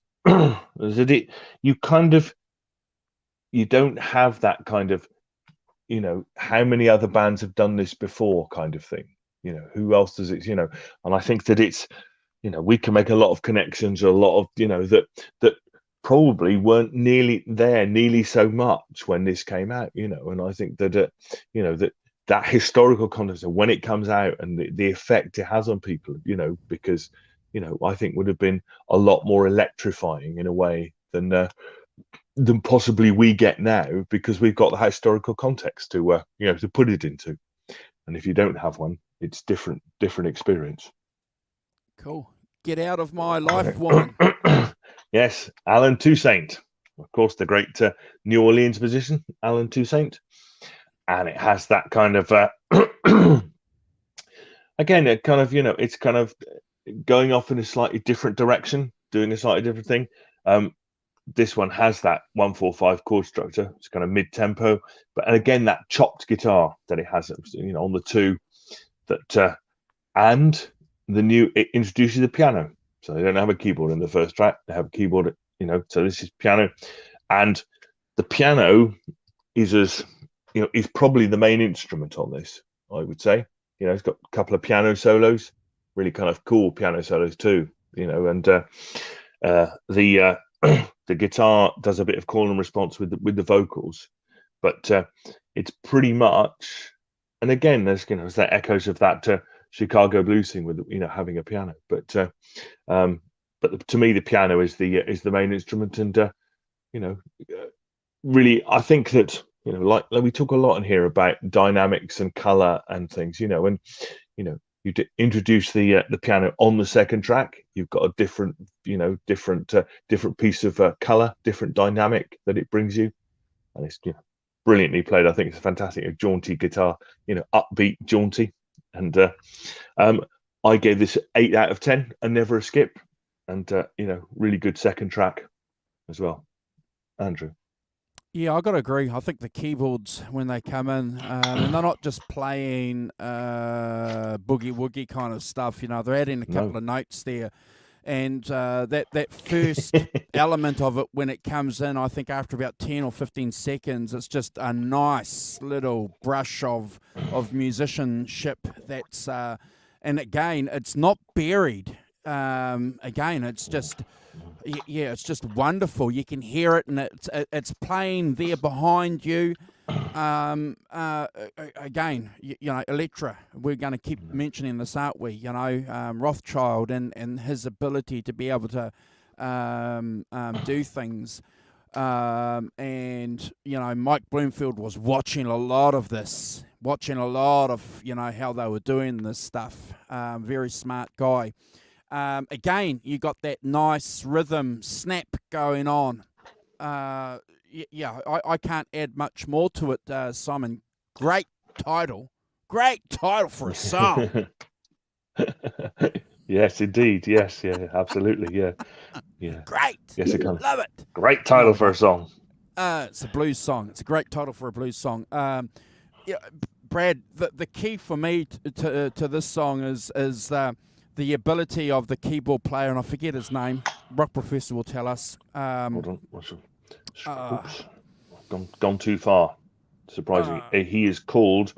you don't have that kind of, how many other bands have done this before kind of thing, who else does it, and I think that it's, we can make a lot of connections, or a lot of, that probably weren't nearly so much when this came out, and I think that that historical context of when it comes out, and the effect it has on people, because I think would have been a lot more electrifying in a way than possibly we get now, because we've got the historical context to to put it into, and if you don't have one, it's different experience. Cool. Get out of my life, woman. Yes, Alan Toussaint, of course, the great New Orleans musician, Alan Toussaint. And it has that kind of, again, it kind of, it's kind of going off in a slightly different direction, doing a slightly different thing. This one has that 1/4/5 chord structure. It's kind of mid-tempo, and again, that chopped guitar that it has, on the two, that, and it introduces the piano. So they don't have a keyboard in the first track. They have a keyboard, so this is piano. And the piano is is probably the main instrument on this, I would say. It's got a couple of piano solos, really kind of cool piano solos too, and the guitar does a bit of call and response with the vocals, but it's pretty much, and again, there's that echoes of that Chicago blues thing with having a piano, but to me the piano is the main instrument, and really I think that like we talk a lot in here about dynamics and color and things, and you introduce the piano on the second track, you've got a different different piece of color, different dynamic that it brings you, and it's brilliantly played. I think it's a fantastic jaunty guitar, upbeat, jaunty. And I gave this 8 out of 10, and never a skip. And really good second track as well. Andrew. Yeah, I got to agree. I think the keyboards, when they come in, and they're not just playing boogie woogie kind of stuff. They're adding a couple of notes there, and that first element of it, when it comes in, I think after about 10 or 15 seconds, it's just a nice little brush of musicianship. That's and again, it's not buried. Again, it's just. Yeah, it's just wonderful. You can hear it, and it's playing there behind you. Again, Electra. We're going to keep mentioning this, aren't we? Rothschild and his ability to be able to do things. And Mike Bloomfield was watching a lot of this, how they were doing this stuff. Very smart guy. Again, you got that nice rhythm snap going on. I can't add much more to it, Simon. Great title for a song. Yes, indeed. Yes, yeah, absolutely. Yeah. Great. Yes, it can. Love it. Great title for a song. It's a blues song. It's a great title for a blues song. Brad, the key for me to this song is the ability of the keyboard player, and I forget his name. Rock Professor will tell us. Hold on. Gone too far. Surprisingly, he is called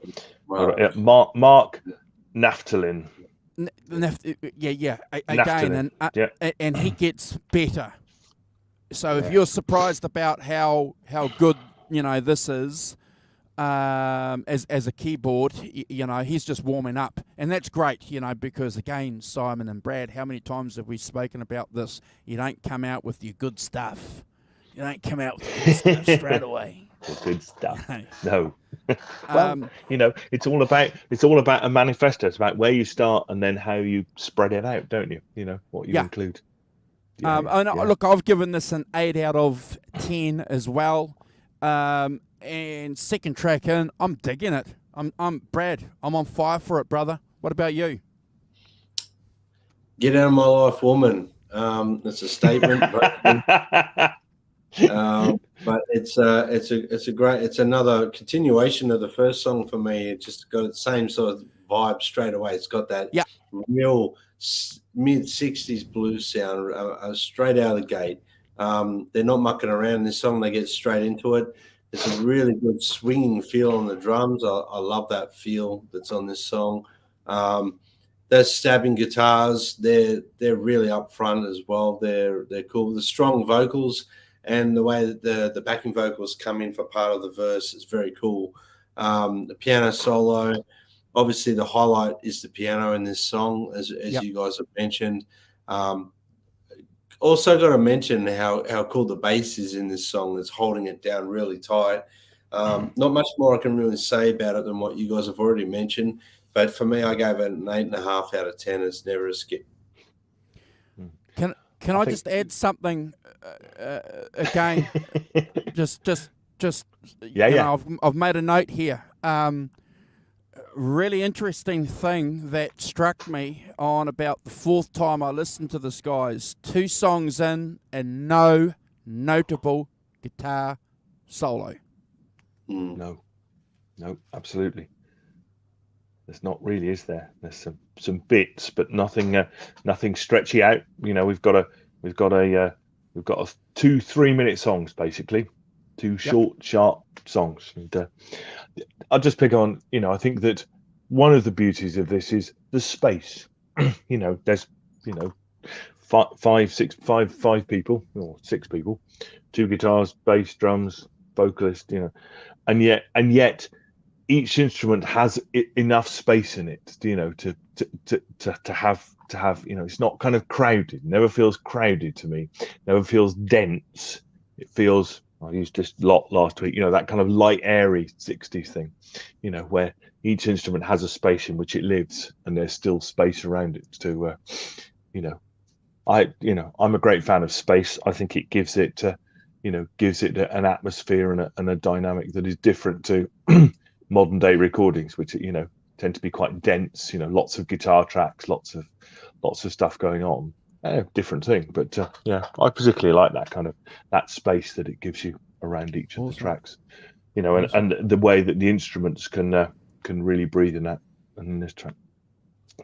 Mark Naftalin. Again, and he gets better. So if you're surprised about how good this is, as a keyboard, he's just warming up, and that's great, because again, Simon and Brad, how many times have we spoken about this? You don't come out with your good stuff. You don't come out with your good stuff straight away. The good stuff. No. Well, it's all about a manifesto. It's about where you start and then how you spread it out, don't you? What you include. Look, I've given this an 8 out of 10 as well. And second track in, I'm digging it. I'm Brad. I'm on fire for it, brother. What about you? Get out of my life, woman. It's a statement, but it's a great. It's another continuation of the first song for me. It just got the same sort of vibe straight away. It's got that real mid-60s blues sound straight out of the gate. They're not mucking around in this song. They get straight into it. It's a really good swinging feel on the drums. I love that feel that's on this song. Those stabbing guitars, they're really up front as well. They're cool. The strong vocals and the way that the backing vocals come in for part of the verse is very cool. The piano solo, obviously the highlight is the piano in this song, as you guys have mentioned. Also got to mention how cool the bass is in this song. That's holding it down really tight. Not much more I can really say about it than what you guys have already mentioned. But for me, I gave it an 8.5 out of 10. It's never a skip. Can I just add something again? I've made a note here. Really interesting thing that struck me on about the fourth time I listened to this, guys. 2 songs in and no notable guitar solo. No, absolutely. There's not really, is there? There's some bits, but nothing stretchy out. We've got a 2-3 minute songs basically, 2 short, sharp songs. And I'll just pick on, I think that one of the beauties of this is the space. There's, 5 people or 6 people, 2 guitars, bass, drums, vocalist, and yet each instrument has enough space in it, to have, it's not kind of crowded. It never feels crowded to me. Never feels dense. It feels, I used this lot last week, that kind of light, airy 60s thing, where each instrument has a space in which it lives and there's still space around it to, I'm a great fan of space. I think it gives it, gives it an atmosphere and a dynamic that is different to modern day recordings, which tend to be quite dense. Lots of guitar tracks, lots of stuff going on. Different thing, but I particularly like that space that it gives you around each of the tracks. And the way that the instruments can really breathe in this track.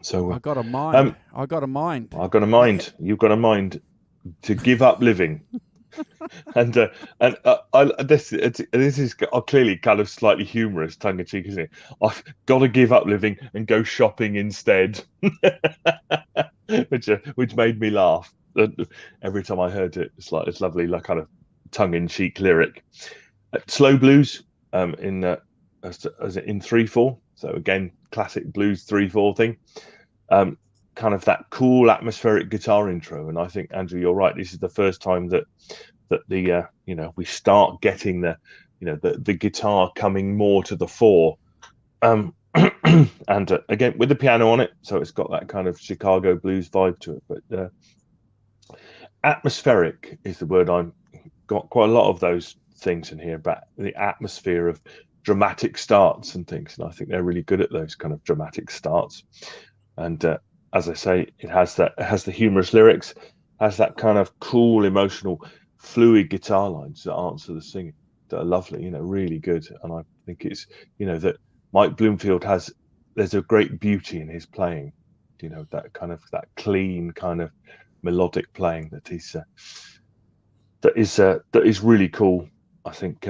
So I got a mind. I got a mind. I've got a mind. You've got a mind to give up living. and this is clearly kind of slightly humorous, tongue in cheek, isn't it? I've got to give up living and go shopping instead, which made me laugh every time I heard it. It's lovely, like kind of tongue in cheek lyric. Slow blues in 3/4. So again, classic blues 3/4 thing. Kind of that cool atmospheric guitar intro, and I think, Andrew, you're right. This is the first time that the we start getting the guitar coming more to the fore, and again with the piano on it, so it's got that kind of Chicago blues vibe to it. But atmospheric is the word. I've got quite a lot of those things in here, but the atmosphere of dramatic starts and things, and I think they're really good at those kind of dramatic starts. And as I say, it has the humorous lyrics, has that kind of cool, emotional, fluid guitar lines that answer the singing that are lovely, really good. And I think it's, that Mike Bloomfield there's a great beauty in his playing, that clean kind of melodic playing that is really cool. I think,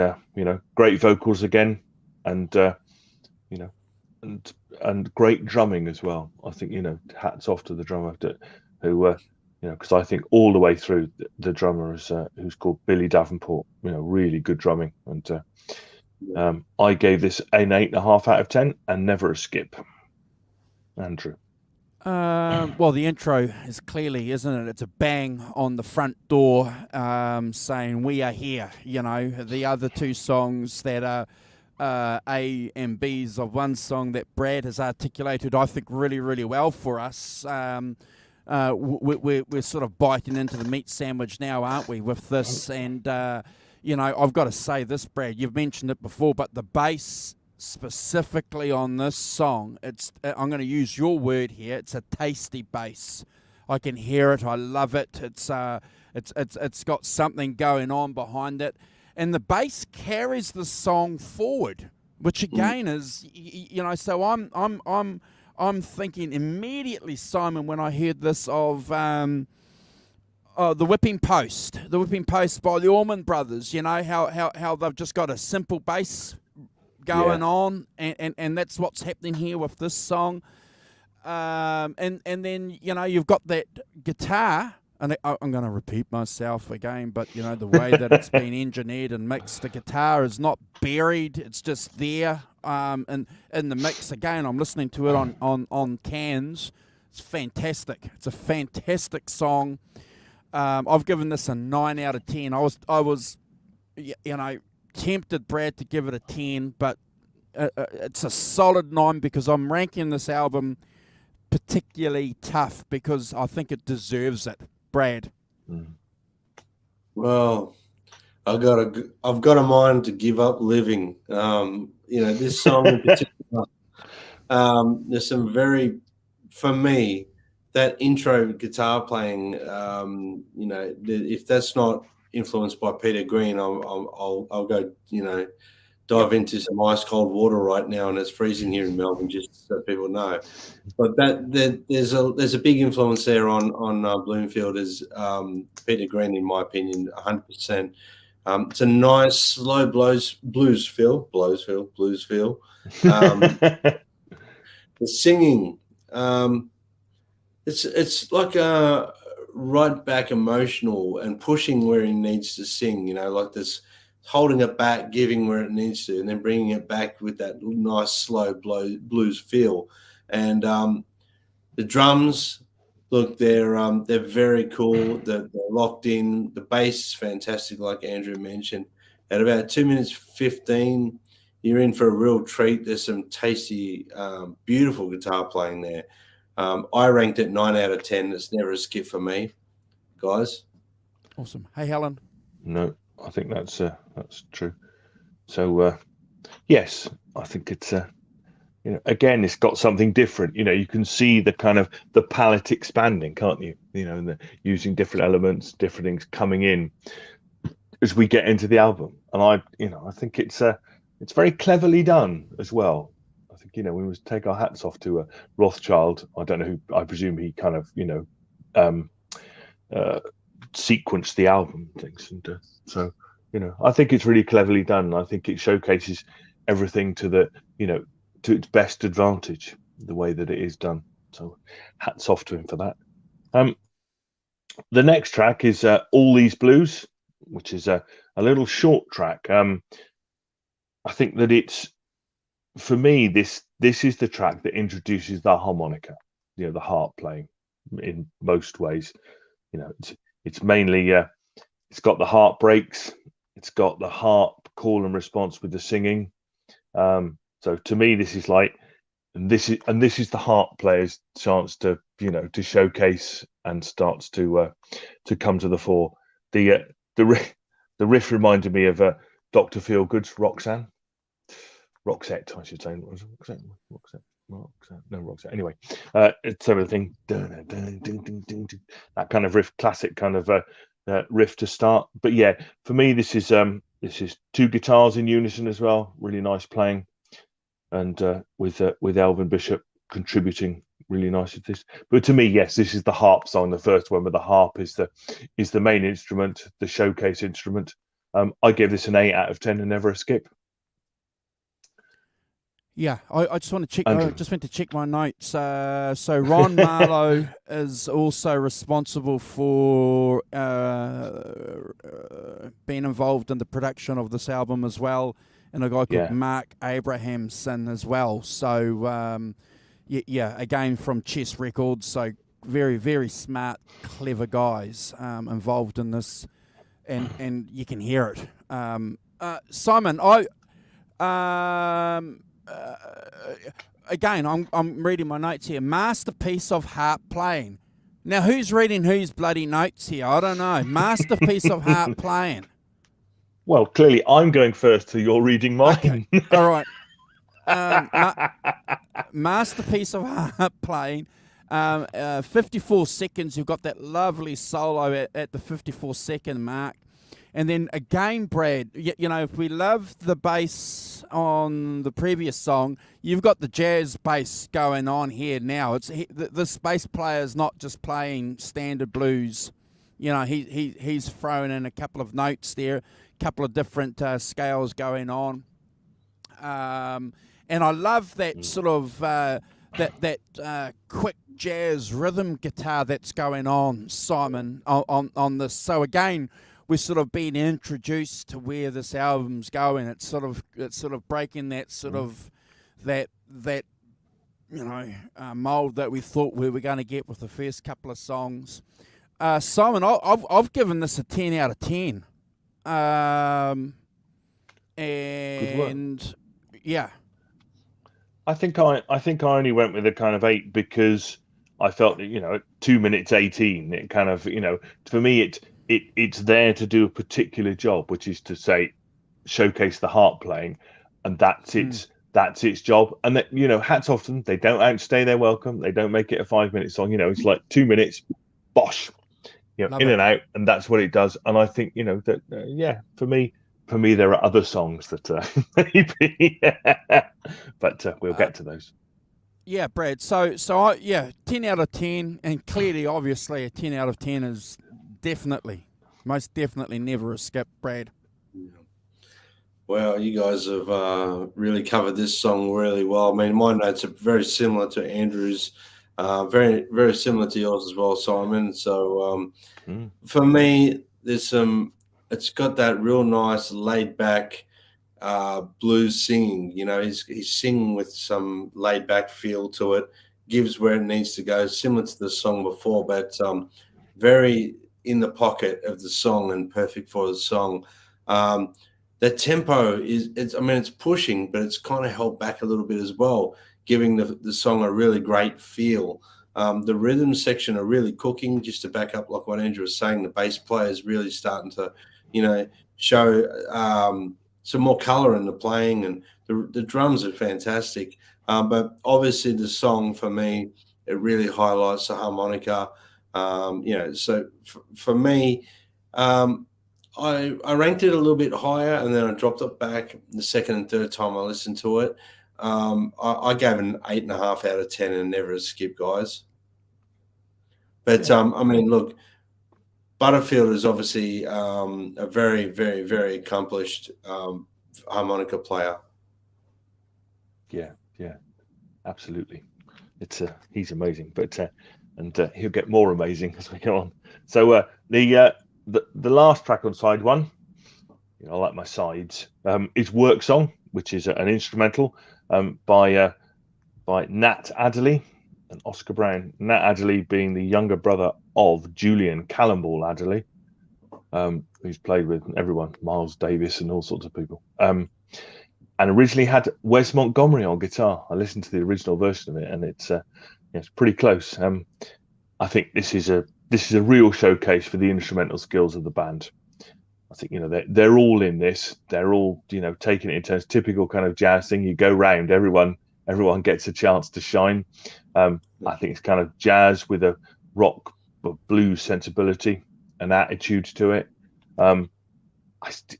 great vocals again, and and great drumming as well. I think, hats off to the drummer who because I think all the way through the drummer is who's called Billy Davenport. Really good drumming, and I gave this an 8.5 out of 10, and never a skip. Andrew. Well, the intro is clearly, isn't it? It's a bang on the front door, saying we are here. The other two songs that are A and B's of one song that Brad has articulated, I think, really, really well for us. We're sort of biting into the meat sandwich now, aren't we, with this? And, I've got to say this, Brad, you've mentioned it before, but the bass specifically on this song, I'm going to use your word here, it's a tasty bass. I can hear it, I love it. It's got something going on behind it. And the bass carries the song forward, which again is, so I'm thinking immediately, Simon, when I heard this of the Whipping Post by the Allman Brothers. How they've just got a simple bass going on, and that's what's happening here with this song. And then you've got that guitar. And I'm going to repeat myself again, but, the way that it's been engineered and mixed, the guitar is not buried. It's just there. And in the mix, again, I'm listening to it on cans. It's fantastic. It's a fantastic song. I've given this a 9 out of 10. I was tempted, Brad, to give it a 10, but it's a solid 9 because I'm ranking this album particularly tough because I think it deserves it. Brad. Well, I've got a mind to give up living. This song in particular, there's some for me, that intro guitar playing, if that's not influenced by Peter Green, I'll go, dive into some ice cold water right now, and it's freezing here in Melbourne, just so people know. But there's a big influence there on Bloomfield is Peter Green, in my opinion, 100%. It's a nice slow blues feel. The singing, it's like a right back emotional and pushing where he needs to sing. Like this. Holding it back, giving where it needs to, and then bringing it back with that nice slow blues feel. And the drums, look, they're very cool. They're locked in. The bass is fantastic, like Andrew mentioned. At about 2 minutes 15, you're in for a real treat. There's some tasty, beautiful guitar playing there. I ranked it 9 out of 10. It's never a skip for me, guys. Awesome. Hey, Helen. No. I think that's true. So yes, I think it's again, it's got something different. You can see the kind of the palette expanding, can't you? And using different elements, different things coming in as we get into the album. And I think it's very cleverly done as well. I think we must take our hats off to Rothschild. I don't know who. I presume he kind of sequenced the album and things, and so I think it's really cleverly done. I think it showcases everything to its best advantage, the way that it is done. So hats off to him for that. The next track is All These Blues, which is a little short track. I think that it's, for me, this is the track that introduces the harmonica, the harp playing in most ways. It's mainly it's got the harp breaks, it's got the harp call and response with the singing. So to me, this is like, and this is the harp player's chance to showcase and starts to come to the fore. The riff reminded me of Dr. Feelgood's Roxette, I should say. Roxette. No, Roxette. Anyway, it's everything. That kind of riff, classic kind of riff to start. But yeah, for me, this is two guitars in unison as well. Really nice playing, and with Elvin Bishop contributing really nice to this. But to me, yes, this is the harp song, the first one, where the harp is the main instrument, the showcase instrument. I give this an 8 out of 10 and never a skip. Yeah, I just want to check. I just went to check my notes. So Ron Marlowe is also responsible for being involved in the production of this album as well, and a guy called Mark Abrahamson as well. So again from Chess Records. So very, very smart, clever guys involved in this, and you can hear it. Simon, again, I'm reading my notes here. Masterpiece of harp playing. Now, who's reading whose bloody notes here? I don't know. Masterpiece of harp playing. Well, clearly, I'm going first, so you're reading mine. Okay. All right. Masterpiece of harp playing. 54 seconds. You've got that lovely solo at the 54-second mark. And then again, Brad, if we love the bass on the previous song, you've got the jazz bass going on here now. This bass player is not just playing standard blues. He's thrown in a couple of notes there, a couple of different scales going on. And I love that sort of that quick jazz rhythm guitar that's going on, Simon, on this. So again, we're sort of being introduced to where this album's going. It's sort of breaking that sort of that mold that we thought we were going to get with the first couple of songs. Simon, I've given this a 10 out of 10. And yeah, I think I only went with a kind of 8 because I felt that at 2 minutes 18, it kind of for me it's there to do a particular job, which is to say showcase the harp playing, and that's its job. And that hats off to them. They don't outstay their welcome. They don't make it a 5-minute song. It's like 2 minutes, bosh, in and out, and that's what it does. And I think that for me there are other songs that maybe, but we'll get to those. Yeah, Brad. So 10 out of 10, and clearly, obviously, a 10 out of 10 is most definitely never a skip, Brad. Well, you guys have really covered this song really well. I mean, my notes are very similar to Andrew's, very, very similar to yours as well, Simon. So for me, it's got that real nice laid back blues singing. He's singing with some laid back feel to it, gives where it needs to go, similar to the song before, but very in the pocket of the song and perfect for the song. The tempo it's pushing, but it's kind of held back a little bit as well, giving the song a really great feel. The rhythm section are really cooking, just to back up like what Andrew was saying. The bass player is really starting to, show some more color in the playing, and the drums are fantastic. But obviously, the song for me, it really highlights the harmonica. So for me, I ranked it a little bit higher, and then I dropped it back the second and third time I listened to it. I gave it an 8.5 out of 10, and never a skip, guys. But I mean, look, Butterfield is obviously a very, very, very accomplished harmonica player. Yeah, absolutely. He's amazing, but and he'll get more amazing as we go on. So the last track on side one, I like my sides, is Work Song, which is an instrumental by Nat Adderley and Oscar Brown. Nat Adderley being the younger brother of Julian Cannonball Adderley, who's played with everyone, Miles Davis and all sorts of people. And originally had Wes Montgomery on guitar. I listened to the original version of it, and it's pretty close. I think this is a real showcase for the instrumental skills of the band. I think they're all in this. They're all taking it in turns. Typical kind of jazz thing. You go round, everyone gets a chance to shine. I think it's kind of jazz with a rock or blues sensibility and attitude to it.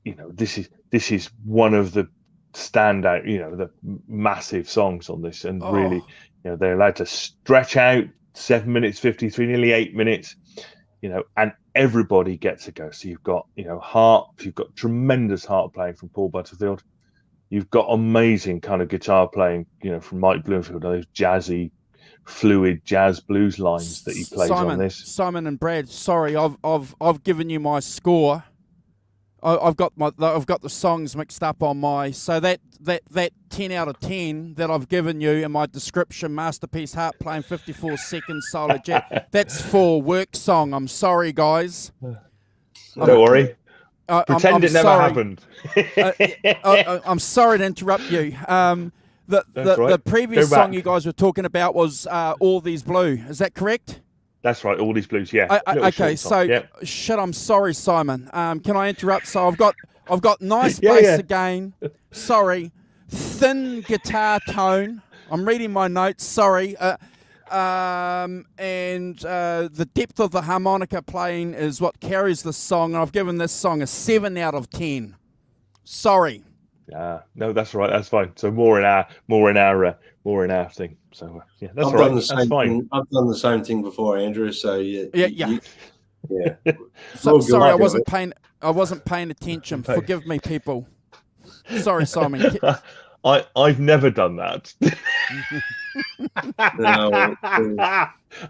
This is one of the standout, the massive songs on this, and really, they're allowed to stretch out 7 minutes 53, nearly 8 minutes, and everybody gets a go. So you've got harp, you've got tremendous harp playing from Paul Butterfield, you've got amazing kind of guitar playing, from Mike Bloomfield, those jazzy, fluid jazz blues lines that he plays on this. Simon and Brad, sorry, I've given you my score. I've got the songs mixed up on so that 10 out of 10 that I've given you in my description, masterpiece harp playing 54 seconds solo jazz, that's for Work Song. I'm sorry, guys. Don't worry. Pretend it never sorry. happened. I'm sorry to interrupt you. The previous song you guys were talking about was All These Blue. Is that correct? That's right, All These Blues, yeah. Okay, so shit, I'm sorry, Simon. Can I interrupt? So I've got nice bass again. Sorry, thin guitar tone. I'm reading my notes. Sorry, and the depth of the harmonica playing is what carries the song. And I've given this song a 7 out of 10. Sorry. No, that's right. That's fine. So more in our thing. So that's I've all right. done the same That's fine. thing. I've done the same thing before, Andrew. So yeah. Sorry, I wasn't paying attention. Forgive me, people. Sorry, Simon. I've never done that. No,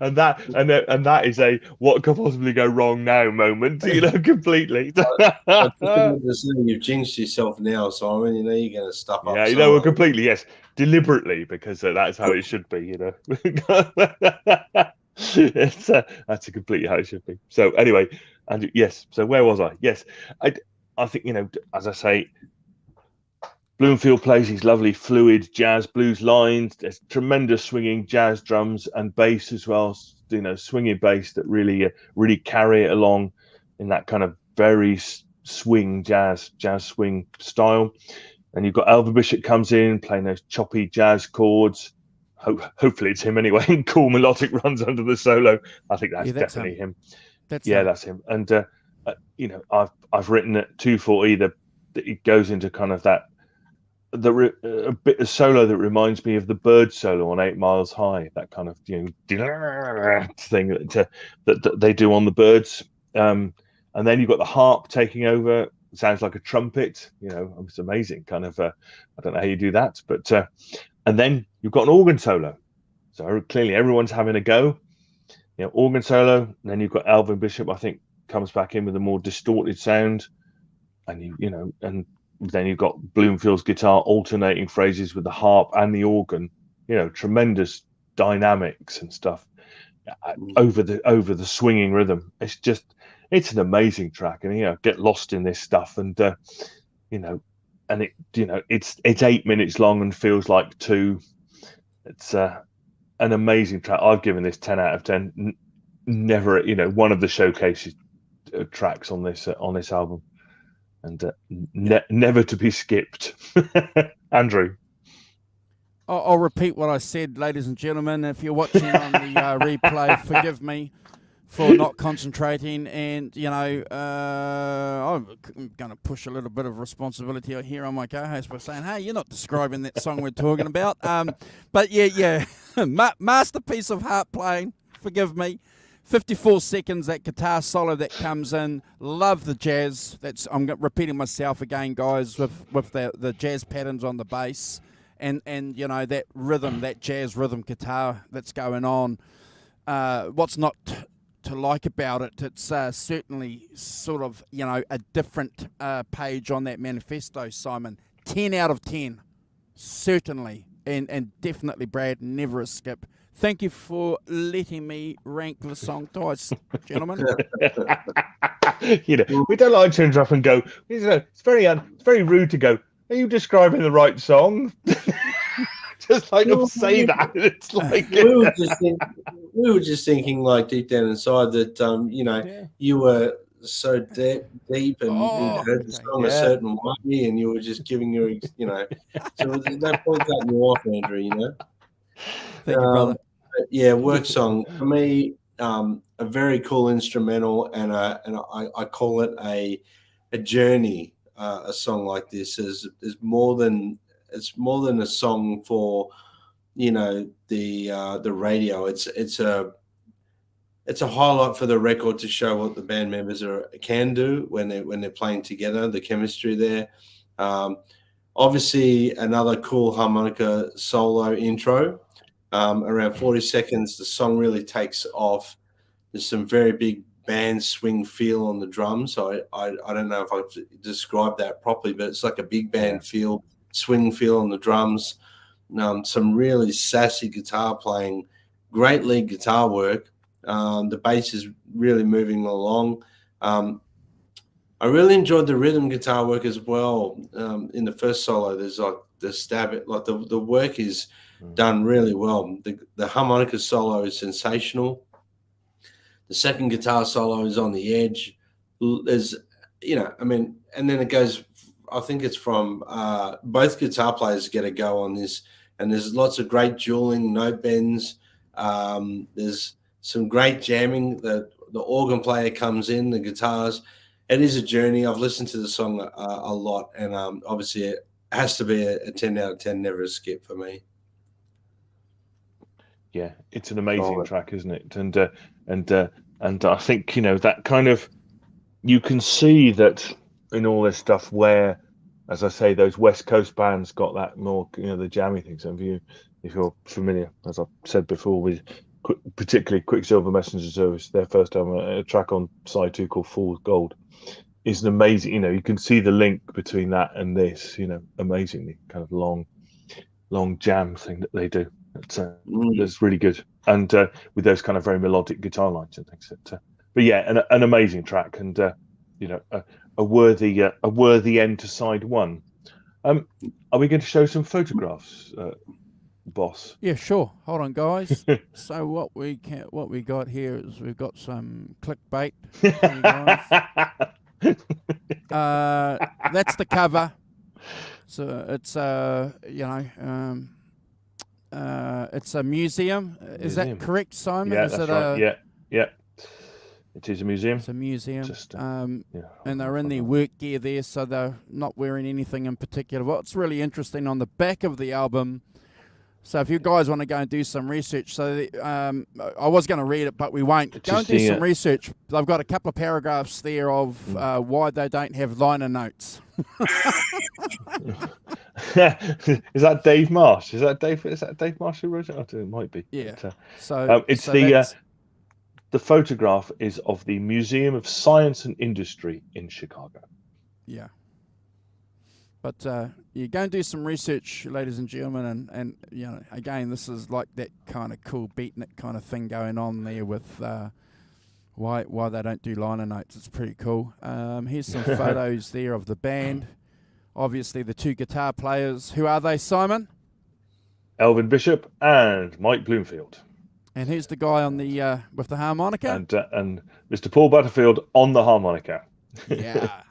and that is a what could possibly go wrong now moment, completely. You've jinxed yourself now, Simon. You're going to stuff up. Yeah, we're completely, yes, deliberately, because that's how it should be. That's completely how it should be. So anyway, and yes. So where was I? Yes, I think as I say, Bloomfield plays these lovely fluid jazz blues lines. There's tremendous swinging jazz drums and bass as well. Swinging bass that really carry it along in that kind of very swing jazz swing style. And you've got Alvin Bishop comes in playing those choppy jazz chords. Hopefully it's him anyway. Cool melodic runs under the solo. I think that's definitely him. That's him. And I've written at 240 that it goes into kind of that. A bit of solo that reminds me of the Bird solo on 8 Miles High, that kind of thing that they do on the Birds, and then you've got the harp taking over. It sounds like a trumpet. It's amazing. Kind of, I don't know how you do that, but and then you've got an organ solo. So clearly everyone's having a go. Organ solo. And then you've got Alvin Bishop. I think comes back in with a more distorted sound, and and then you've got Bloomfield's guitar alternating phrases with the harp and the organ, tremendous dynamics and stuff over the swinging rhythm. It's an amazing track, and get lost in this stuff, and and it's 8 minutes long and feels like 2. It's an amazing track. I've given this 10 out of 10. Never, one of the showcases tracks on this album. never to be skipped. Andrew. I'll repeat what I said, ladies and gentlemen. If you're watching on the replay, forgive me for not concentrating. And, I'm going to push a little bit of responsibility here on my co-host by saying, hey, you're not describing that song we're talking about. But, yeah, masterpiece of harp playing. Forgive me. 54 seconds, that guitar solo that comes in. Love the jazz. I'm repeating myself again, guys, with the jazz patterns on the bass. And that rhythm, that jazz rhythm guitar that's going on. What's not to like about it? It's certainly sort of, a different page on that manifesto, Simon. 10 out of 10, certainly. And definitely, Brad, never a skip. Thank you for letting me rank the song twice, gentlemen. We don't like to interrupt and go, it's very rude to go, are you describing the right song? Just like say that. It's like we were just thinking, like, deep down inside that you were so deep and you'd heard the song a certain way, and you were just giving your so there's no point cutting you off, Andrew. Thank you, brother. Yeah, work song for me, a very cool instrumental, and I call it a journey. A song like this is more than a song for the radio. It's a highlight for the record to show what the band members can do when they're playing together. The chemistry there. Obviously, another cool harmonica solo intro. Around 40 seconds, the song really takes off. There's some very big band swing feel on the drums. So I don't know if I've described that properly, but it's like a big band feel, swing feel on the drums. Some really sassy guitar playing, great lead guitar work. The bass is really moving along. I really enjoyed the rhythm guitar work as well. In the first solo, there's like the stab it, like the work is done really well. The harmonica solo is sensational. The second guitar solo is on the edge. There's, and then it goes, I think it's from both guitar players get a go on this, and there's lots of great dueling note bends. There's some great jamming. The organ player comes in, the guitars. It is a journey. I've listened to the song a lot, and obviously it has to be a 10 out of 10, never a skip for me. Yeah, it's an amazing track, isn't it? And I think that kind of, you can see that in all this stuff where, as I say, those West Coast bands got that more the jammy things. And if you're familiar, as I've said before, with particularly Quicksilver Messenger Service, their first album, a track on side 2 called Fool's Gold, is an amazing. You can see the link between that and this. Amazingly kind of long jam thing that they do. It's really good, and with those kind of very melodic guitar lines and things. But yeah, an amazing track, and a worthy end to side 1. Are we going to show some photographs, boss? Yeah, sure. Hold on, guys. So what we got here is we've got some clickbait. That's the cover. So it's it's a museum. Is that correct, Simon? Yeah, that's right. Yeah. It is a museum. It's a museum. And they're in their work gear there, so they're not wearing anything in particular. What's really interesting on the back of the album, so if you guys want to go and do some research, I was going to read it, but we won't. Go and do some research. They've got a couple of paragraphs there of why they don't have liner notes. Is that Dave Marsh? Is that Dave Marsh who wrote it? It might be. Yeah. But, the photograph is of the Museum of Science and Industry in Chicago. Yeah. But you go and do some research, ladies and gentlemen, and again, this is like that kind of cool beatnik kind of thing going on there with why they don't do liner notes. It's pretty cool. Here's some photos there of the band. Obviously, the 2 guitar players. Who are they, Simon? Elvin Bishop and Mike Bloomfield. And who's the guy on the with the harmonica? And Mr. Paul Butterfield on the harmonica. Yeah.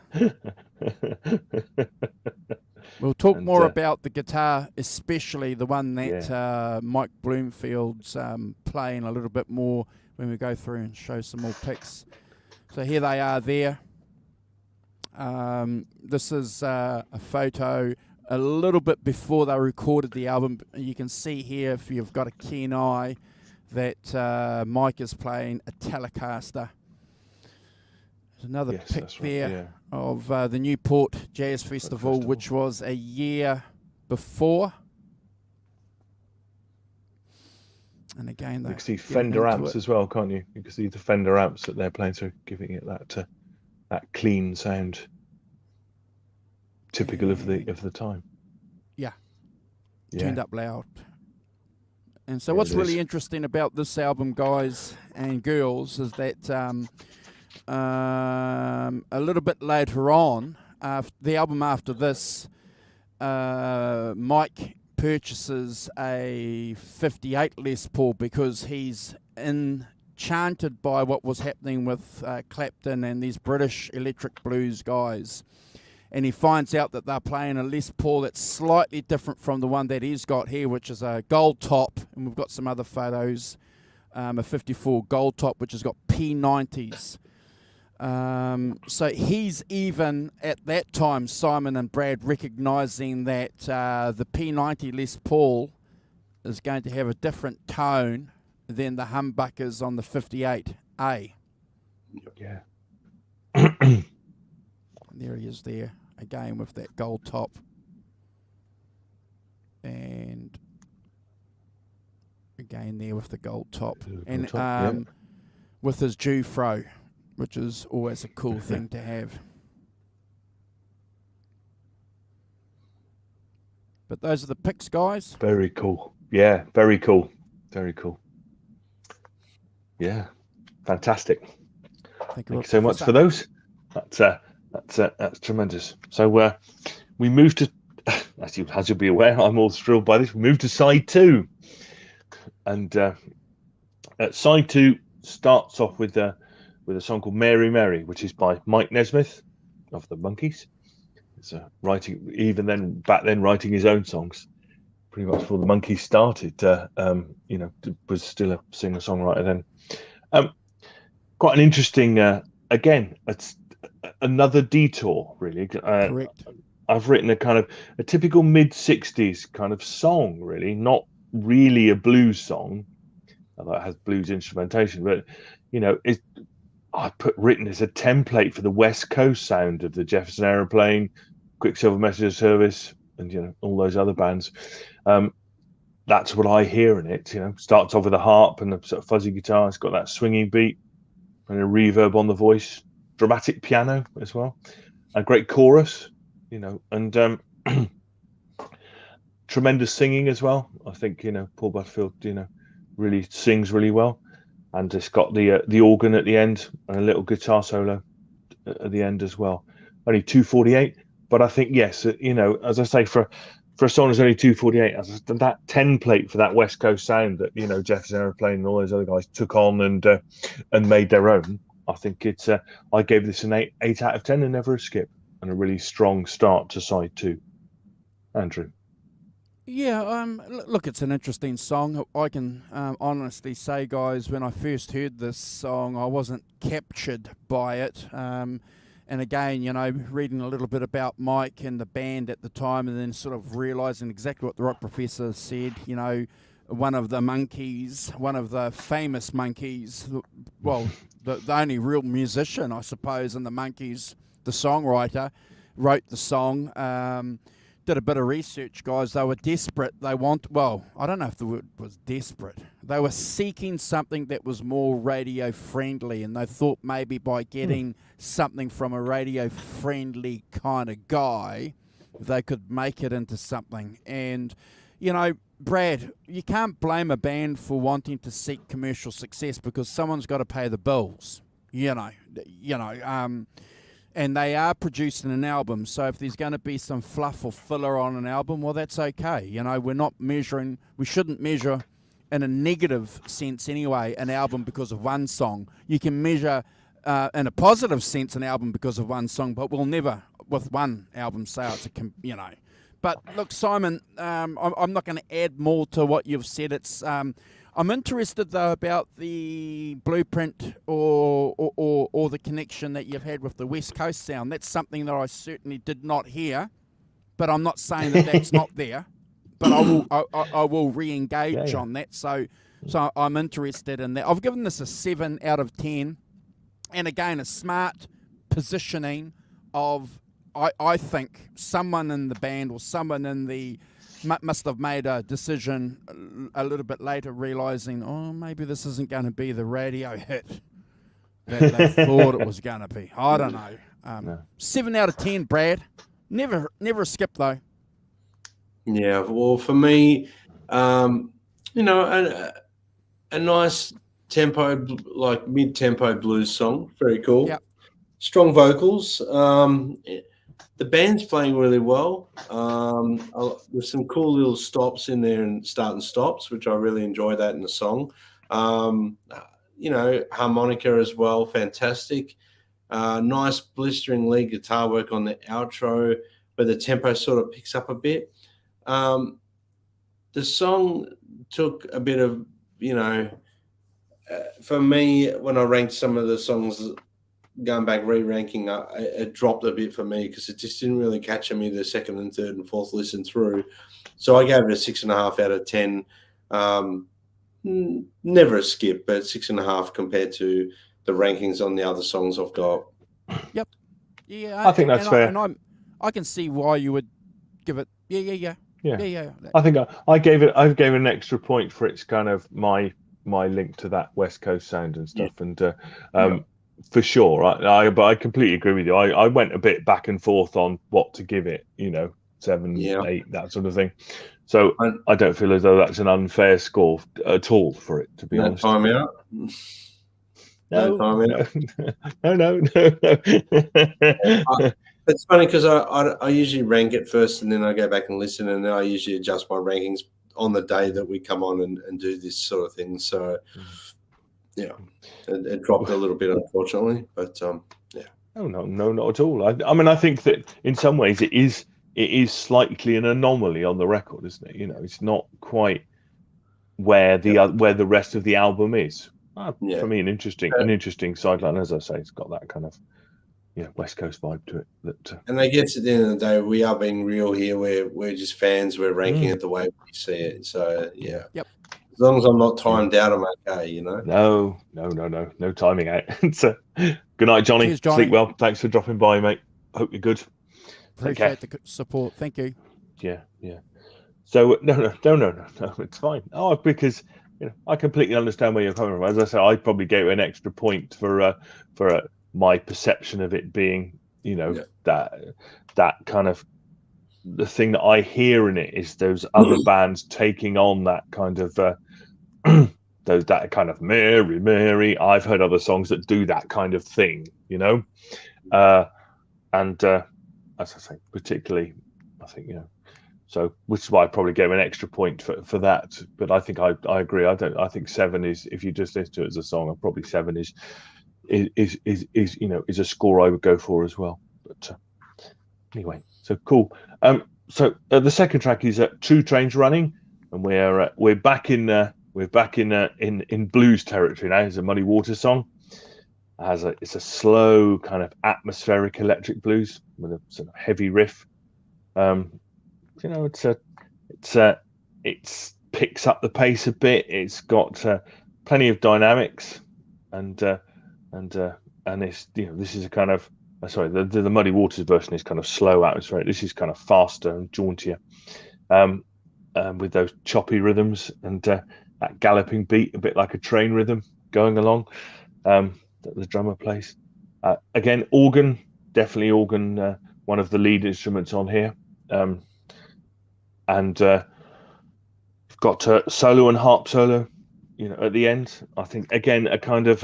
We'll talk more about the guitar, especially the one that Mike Bloomfield's playing a little bit more when we go through and show some more picks. So here they are there. This is a photo a little bit before they recorded the album. You can see here, if you've got a keen eye, that Mike is playing a Telecaster. There's another pic there of the Newport Jazz Festival, which was a year before. And again, you can see Fender amps as well, can't you? You can see the Fender amps that they're playing, so giving it that clean sound, typical of the time. Yeah, turned up loud. And so, what's really interesting about this album, guys and girls, is that a little bit later on, the album after this, Mike purchases a 58 Les Paul because he's enchanted by what was happening with Clapton and these British electric blues guys. And he finds out that they're playing a Les Paul that's slightly different from the one that he's got here, which is a gold top. And we've got some other photos, a 54 gold top, which has got P90s. So he's even, at that time, Simon and Brad, recognising that the P90 Les Paul is going to have a different tone than the humbuckers on the 58A. Yeah. There he is there, again with that gold top. And again there with the gold top. And with his Jufro, which is always a cool thing to have. But those are the picks, guys. Very cool. Yeah, very cool. Very cool. Yeah, fantastic. Thank you so much for those. That's tremendous. So we moved to, as you'll be aware, I'm all thrilled by this. We moved to side 2, and side 2 starts off with a song called Mary Mary, which is by Mike Nesmith of the Monkees. It's writing, even then, back then, writing his own songs, pretty much before the Monkees started. Was still a singer-songwriter then. Quite an interesting, again, it's another detour, really. Correct. I've written a typical mid-60s kind of song, really, not really a blues song, although it has blues instrumentation, but written as a template for the West Coast sound of the Jefferson Aeroplane, Quicksilver Messenger Service, and all those other bands. That's what I hear in it. Starts off with a harp and a sort of fuzzy guitar. It's got that swinging beat and a reverb on the voice. Dramatic piano as well, a great chorus, and tremendous singing as well. I think Paul Butterfield, really sings really well, and it's got the organ at the end and a little guitar solo at the end as well. Only 2:48, but I think yes, as I say, for a song that's only 2:48, that template for that West Coast sound that Jefferson Aeroplane and all those other guys took on and made their own. I think it's. I gave this an 8 out of 10 and never a skip, and a really strong start to side 2. Andrew. Yeah, look, it's an interesting song. I can honestly say, guys, when I first heard this song, I wasn't captured by it. And again, reading a little bit about Mike and the band at the time, and then sort of realising exactly what the rock professor said. One of the Monkees, one of the famous Monkees, well, the only real musician, I suppose, in the Monkees, the songwriter, wrote the song. Did a bit of research, guys. They were desperate. I don't know if the word was desperate. They were seeking something that was more radio friendly, and they thought maybe by getting something from a radio friendly kind of guy, they could make it into something. And, Brad, you can't blame a band for wanting to seek commercial success because someone's got to pay the bills, and they are producing an album. So if there's going to be some fluff or filler on an album, well, that's okay. We shouldn't measure in a negative sense anyway an album because of one song. You can measure in a positive sense an album because of one song, but we'll never with one album sale, it's you know. But look, Simon, I'm not going to add more to what you've said. It's I'm interested though about the blueprint or the connection that you've had with the West Coast sound. That's something that I certainly did not hear, but I'm not saying that that's not there. But I will re-engage on that. So I'm interested in that. I've given this a 7 out of 10, and again, a smart positioning of I think someone in the band or someone in the must have made a decision a little bit later, realizing, oh, maybe this isn't going to be the radio hit that they thought it was going to be. I don't know. No. 7 out of 10, Brad. Never a skip though. Yeah, well, for me, you know, a nice tempo, like mid-tempo blues song, very cool. Yep. Strong vocals. The band's playing really well. There's some cool little stops in there and start and stops, which I really enjoy that in the song. You know, harmonica as well, fantastic. Nice blistering lead guitar work on the outro, where the tempo sort of picks up a bit. The song took a bit of, you know, for me, when I ranked some of the songs, going back re-ranking, it dropped a bit for me because it just didn't really capture me the second and third and fourth listen through. So I gave it a 6.5 out of 10. Never a skip, but 6.5 compared to the rankings on the other songs I've got. Yep. Yeah, I think that's fair. And I can see why you would give it. Yeah. I think I gave it an extra point for its kind of my link to that West Coast sound and stuff, and for sure, but I completely agree with you. I went a bit back and forth on what to give it, you know, 7, 8, that sort of thing. So I don't feel as though that's an unfair score at all for it, to be honest. Time out. No. It's funny because I usually rank it first and then I go back and listen, and then I usually adjust my rankings on the day that we come on and do this sort of thing. So, yeah, it dropped a little bit, unfortunately, but yeah. Oh, no, not at all. I mean, I think that in some ways it is slightly an anomaly on the record, isn't it? You know, it's not quite where the rest of the album is. For me, an interesting sideline. As I say, it's got that kind of West Coast vibe to it. And I guess at the end of the day, we are being real here. We're just fans. We're ranking it the way we see it. So yeah. Yep. As long as I'm not timed out, I'm okay. You know. No timing out. So, good night, Johnny. Cheers, Johnny. Sleep well. Thanks for dropping by, mate. Hope you're good. Appreciate the support. Thank you. Yeah. So no, it's fine. Oh, because I completely understand where you're coming from. As I said, I probably gave it an extra point for my perception of it being, that kind of the thing that I hear in it is those other bands taking on that kind of that kind of Mary. I've heard other songs that do that kind of thing, and as I say, particularly, I think so, which is why I probably gave an extra point for that. But I think I agree. I think 7 is, if you just listen to it as a song, probably 7 is a score I would go for as well. But anyway, so cool. So the second track is Two Trains Running, and we're back in blues territory now. It's a Muddy Waters song. It's a slow kind of atmospheric electric blues with a sort of heavy riff. It picks up the pace a bit. It's got plenty of dynamics, and it's this is a kind of the Muddy Waters version is kind of slow atmospheric. This is kind of faster and jauntier, with those choppy rhythms and that galloping beat, a bit like a train rhythm going along, that the drummer plays. Again, definitely organ, one of the lead instruments on here. And you've got solo and harp solo, at the end. I think again a kind of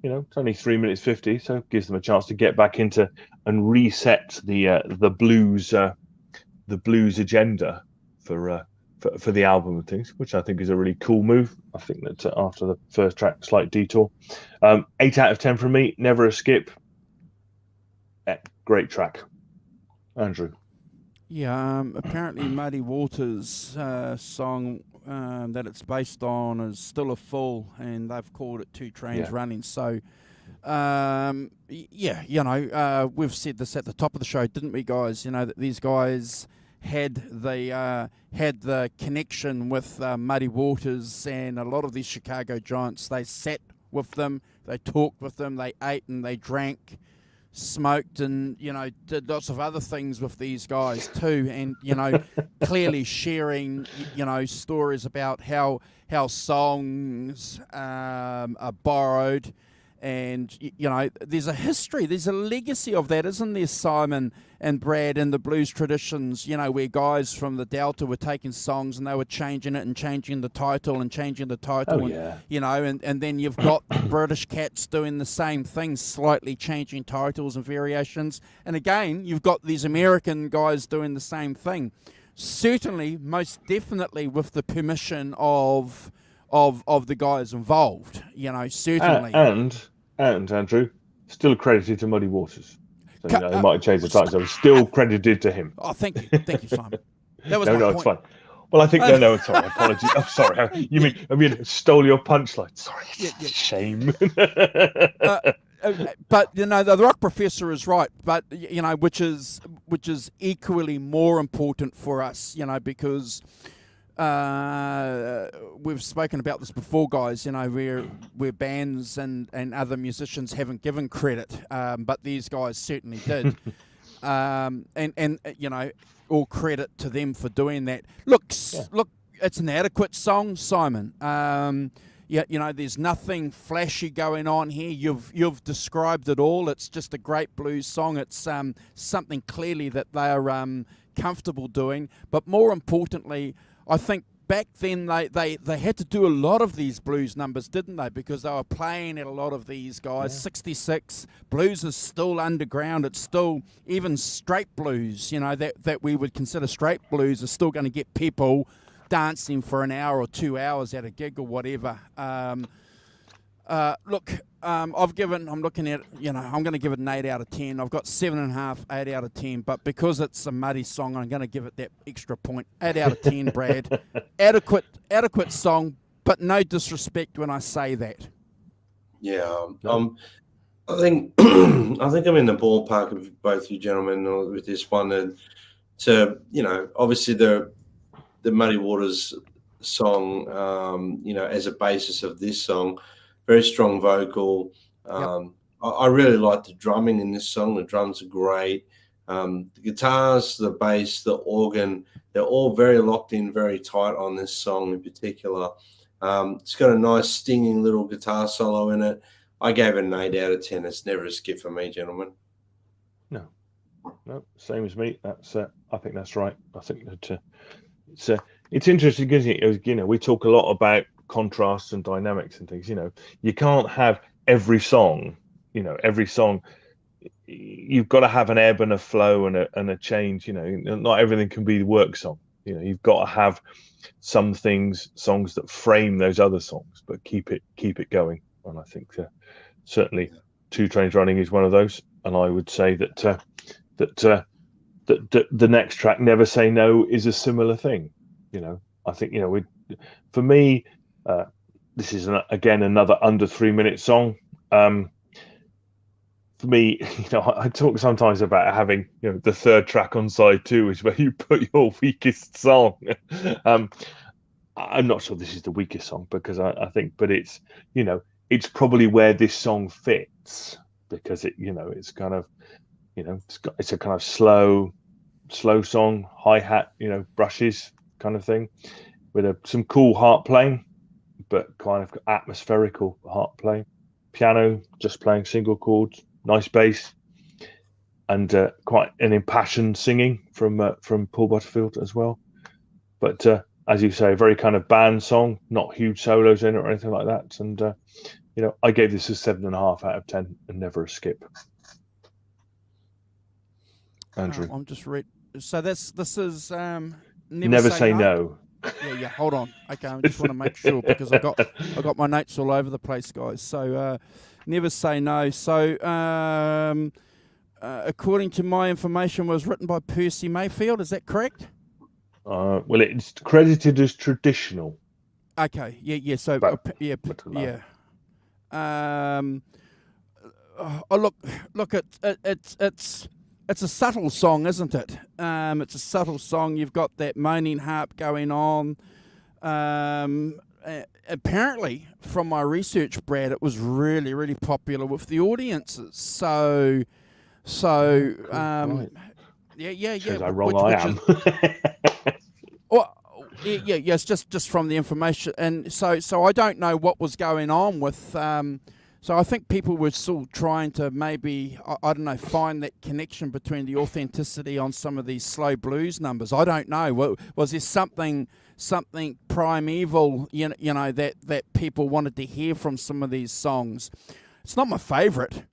it's only 3 minutes 50, so it gives them a chance to get back into and reset the blues agenda for the album and things, which I think is a really cool move. I think that after the first track, slight detour. 8 out of 10 from me. Never a skip. Great track. Andrew. Yeah, apparently Muddy Waters' song that it's based on is Still a Fool, and they've called it Two Trains Running. So, we've said this at the top of the show, didn't we, guys? You know, that these guys had the connection with Muddy Waters, and a lot of these Chicago Giants, they sat with them, they talked with them, they ate and they drank, smoked, and did lots of other things with these guys too, and clearly sharing stories about how songs are borrowed, and there's a history, there's a legacy of that, isn't there, Simon and Brad, in the blues traditions, where guys from the Delta were taking songs and they were changing it and changing the title and changing the title. And then you've got the British cats doing the same thing, slightly changing titles and variations. And again, you've got these American guys doing the same thing. Certainly, most definitely with the permission of the guys involved, certainly. And Andrew, still credited to Muddy Waters. So, they might have changed the title. So still credited to him. Oh, thank you, Simon. That was my point. It's fine. Well, I think no, sorry, apologies. Oh, sorry. I mean, stole your punchline. Sorry, shame. But the rock professor is right. But which is equally more important for us. Because we've spoken about this before, guys. Where bands and other musicians haven't given credit, but these guys certainly did. And all credit to them for doing that. Look, it's an adequate song, Simon. There's nothing flashy going on here. You've described it all. It's just a great blues song. It's something clearly that they are comfortable doing. But more importantly, I think back then they had to do a lot of these blues numbers, didn't they? Because they were playing at a lot of these guys. 66, blues is still underground. It's still, even straight blues, that we would consider straight blues, is still going to get people dancing for an hour or 2 hours at a gig or whatever. I'm looking at, I'm going to give it an 8 out of 10. I've got 7.5, 8 out of 10, but because it's a Muddy song, I'm going to give it that extra point. 8 out of 10, Brad. Adequate song, but no disrespect when I say that. Yeah, I think I'm in the ballpark of both you gentlemen with this one, and obviously the Muddy Waters song, as a basis of this song. Very strong vocal. I really like the drumming in this song. The drums are great. The guitars, the bass, the organ, they're all very locked in, very tight on this song in particular. It's got a nice stinging little guitar solo in it. I gave it an 8 out of 10. It's never a skip for me, gentlemen. No, same as me. I think that's right. I think that it's interesting because we talk a lot about contrasts and dynamics and things. You can't have every song. You've got to have an ebb and a flow and a change. Not everything can be the work song. You've got to have some songs that frame those other songs, but keep it going. And I think certainly Two Trains Running is one of those. And I would say that the next track, Never Say No, is a similar thing. I think for me, this is again another under 3 minute song. For me, I talk sometimes about having the third track on side 2 is where you put your weakest song. I'm not sure this is the weakest song because I think, but it's it's probably where this song fits because it's kind of it's a kind of slow song, hi-hat, brushes kind of thing with some cool harp playing, but kind of atmospherical harp playing, piano just playing single chords, nice bass, and quite an impassioned singing from Paul Butterfield as well. But as you say, a very kind of band song, not huge solos in it or anything like that. And I gave this a 7.5 out of 10 and never a skip. Andrew, I'm just read. So this is Never Say No. Yeah. Hold on. Okay, I just want to make sure because I got my notes all over the place, guys. So Never Say No. So according to my information, was written by Percy Mayfield. Is that correct? Well, it's credited as traditional. Okay, yeah. So But yeah. Look, it's a subtle song, isn't it? It's a subtle song. You've got that moaning harp going on. Apparently, from my research, Brad, it was really, really popular with the audiences. So, Right. yeah. Shows how wrong I am. Well, yeah. It's just from the information, and so I don't know what was going on with. So I think people were still trying to maybe, I don't know, find that connection between the authenticity on some of these slow blues numbers. I don't know. Was there something primeval, you know, that people wanted to hear from some of these songs? It's not my favourite.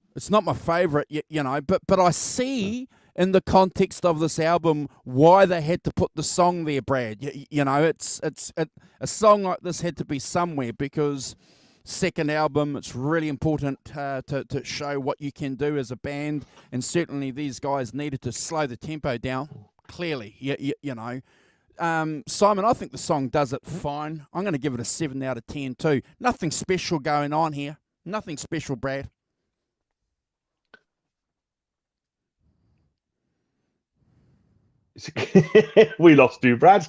You know, but I see in the context of this album why they had to put the song there, Brad. You know, it's a song like this had to be somewhere, because second album, it's really important to show what you can do as a band, and certainly these guys needed to slow the tempo down, clearly. You know, Simon, I think the song does it fine. I'm going to give it a 7 out of 10 too. Nothing special going on here. Nothing special, Brad. We lost you, Brad.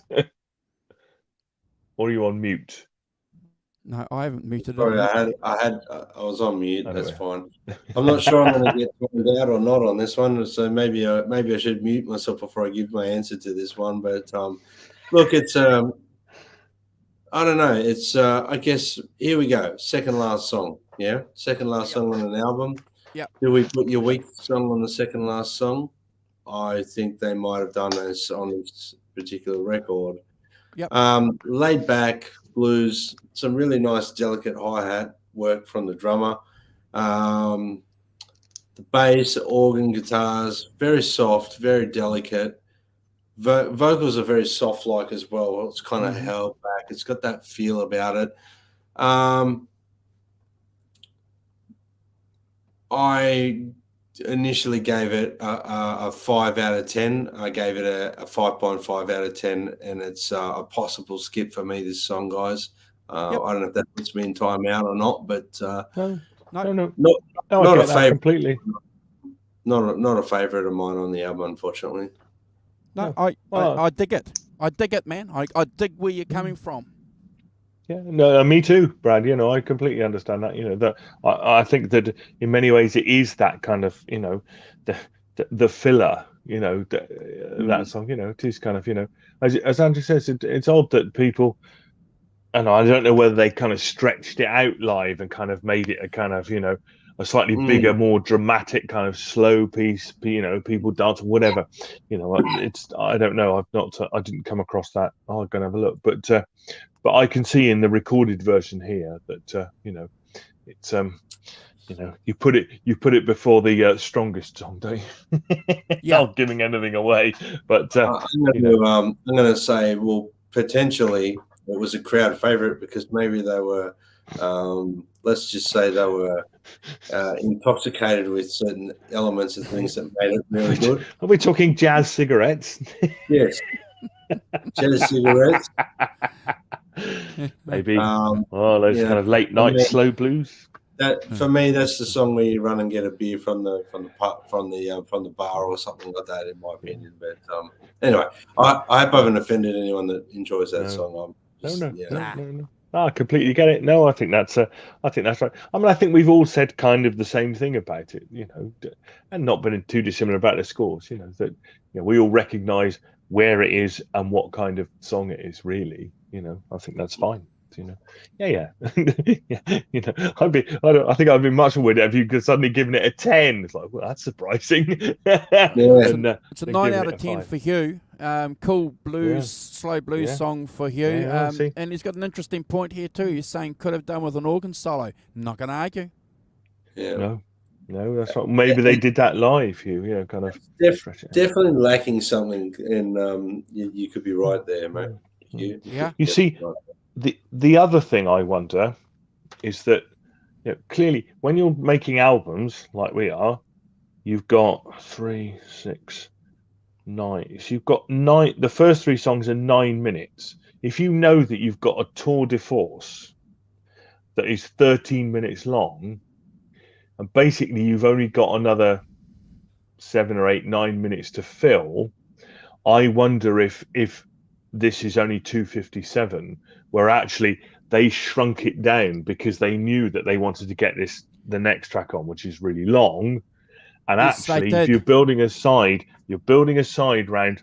Or are you on mute? No, I haven't muted Sorry, it. I was on mute. Anyway. That's fine. I'm not sure I'm going to get joined out or not on this one, so maybe I should mute myself before I give my answer to this one. But look, it's I don't know. It's I guess here we go. Second last song. Yeah, second last song on an album. Yeah. Do we put your weak song on the second last song? I think they might have done this on this particular record. Yep. Laid back blues, some really nice delicate hi-hat work from the drummer. The bass, organ, guitars, very soft, very delicate. Vocals are very soft-like as well. It's kind of held back. It's got that feel about it. I initially gave it a 5 out of 10. I gave it a 5.5 out of 10, and it's a possible skip for me, this song, guys. I don't know if that puts me in timeout or not, but No. not I get a that favorite completely. Not a favorite of mine on the album, unfortunately. No, I dig it. I dig it, man. I dig where you're coming from. Yeah, no, me too, Brad. You know, I completely understand that. You know, that I think that in many ways it is that kind of, you know, the filler. You know, that song. You know, it is kind of, you know, as Andrew says, it's odd that people, and I don't know whether they kind of stretched it out live and kind of made it a kind of, you know, a slightly bigger, more dramatic kind of slow piece. You know, people dance, whatever. You know, I don't know. I didn't come across that. I'm gonna have a look, but I can see in the recorded version here that you know, it's you know, you put it before the strongest song, don't you? Not giving anything away, but I'm going to say, well, potentially it was a crowd favorite because maybe they were, let's just say they were intoxicated with certain elements and things that made it really good. Are we talking jazz cigarettes? Yes, jazz cigarettes. Maybe. Those kind of late night slow blues. That for me, that's the song where you run and get a beer from the bar or something like that, in my opinion. But anyway, I hope I haven't offended anyone that enjoys that song. No. I completely get it. No, I think that's right. I mean, I think we've all said kind of the same thing about it, you know, and not been too dissimilar about the scores. You know, that, you know, we all recognise where it is and what kind of song it is. Really, you know, I think that's fine. You know, yeah. You know, I think I'd be much more if you could suddenly given it a 10. It's like, well, that's surprising. It's a 9 out of 10 for Hugh. Cool blues, slow blues song for Hugh. And he's got an interesting point here too. He's saying could have done with an organ solo. Not going to argue. Yeah. No, that's right. Maybe they did that live, Hugh. You know, kind of definitely lacking something, and you could be right there, mate. You see. The other thing I wonder is that, you know, clearly when you're making albums like we are, you've got 3, 6, 9. So you've got 9. The first 3 songs are 9 minutes. If you know that you've got a tour de force that is 13 minutes long, and basically you've only got another 7 or 8, 9 minutes to fill, I wonder if this is only 2:57, where actually they shrunk it down because they knew that they wanted to get the next track on, which is really long. And Yes, they actually, if did. you're building a side round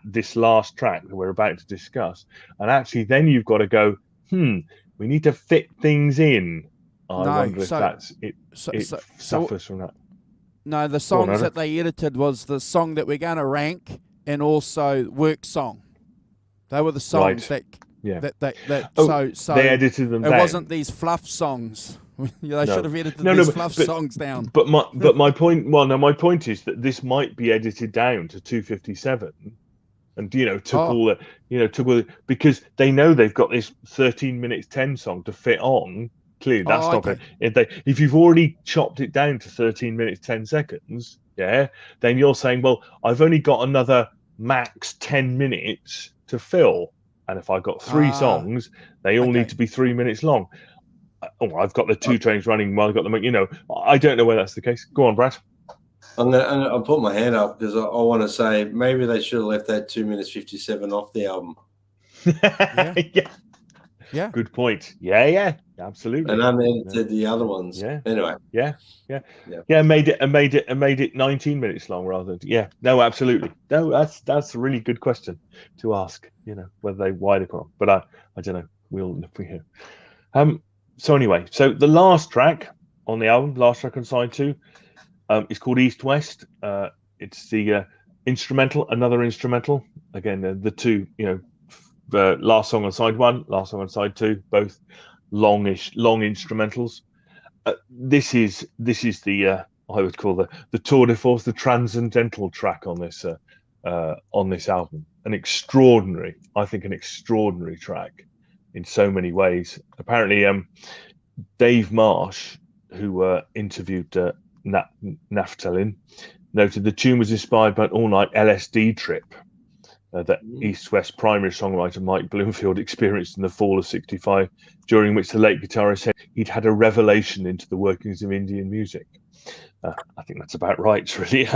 this last track that we're about to discuss, and actually then you've got to go, we need to fit things in. I wonder if that's it. It suffers from that. No, the songs that they edited was the song that we're going to rank and also Work Song. They were the songs Right. so they edited them it down. wasn't these fluff songs. They should have edited these fluff songs down. But my point is that this might be edited down to 2:57, and because they know they've got this 13 minutes 10 song to fit on. Clearly, that's not going. If you've already chopped it down to 13 minutes 10 seconds, then you're saying, well, I've only got another max 10 minutes to fill, and if I've got 3 songs, they all need to be 3 minutes long. I've got the 2 trains running while I've got them. I don't know whether that's the case. Go on, Brad. I'll put my hand up because I want to say maybe they should have left that 2 minutes 57 off the album. Yeah. Good point. Yeah, absolutely. And unedited the other ones. Yeah. Anyway. Yeah. Made it 19 minutes long rather than. No, absolutely. No, that's a really good question to ask. Whether they wide across, but I don't know. We'll hear. So anyway, the last track on the album, last track on side 2, is called East West. It's the instrumental, another instrumental. Again, the 2, the last song on side 1, last song on side 2, both long instrumentals. This is the I would call the tour de force, the transcendental track on this album. An extraordinary track in so many ways. Apparently, Dave Marsh, who interviewed Naftalin, noted the tune was inspired by an all-night LSD trip that East-West primary songwriter Mike Bloomfield experienced in the fall of '65, during which the late guitarist said he'd had a revelation into the workings of Indian music. I think that's about right, really.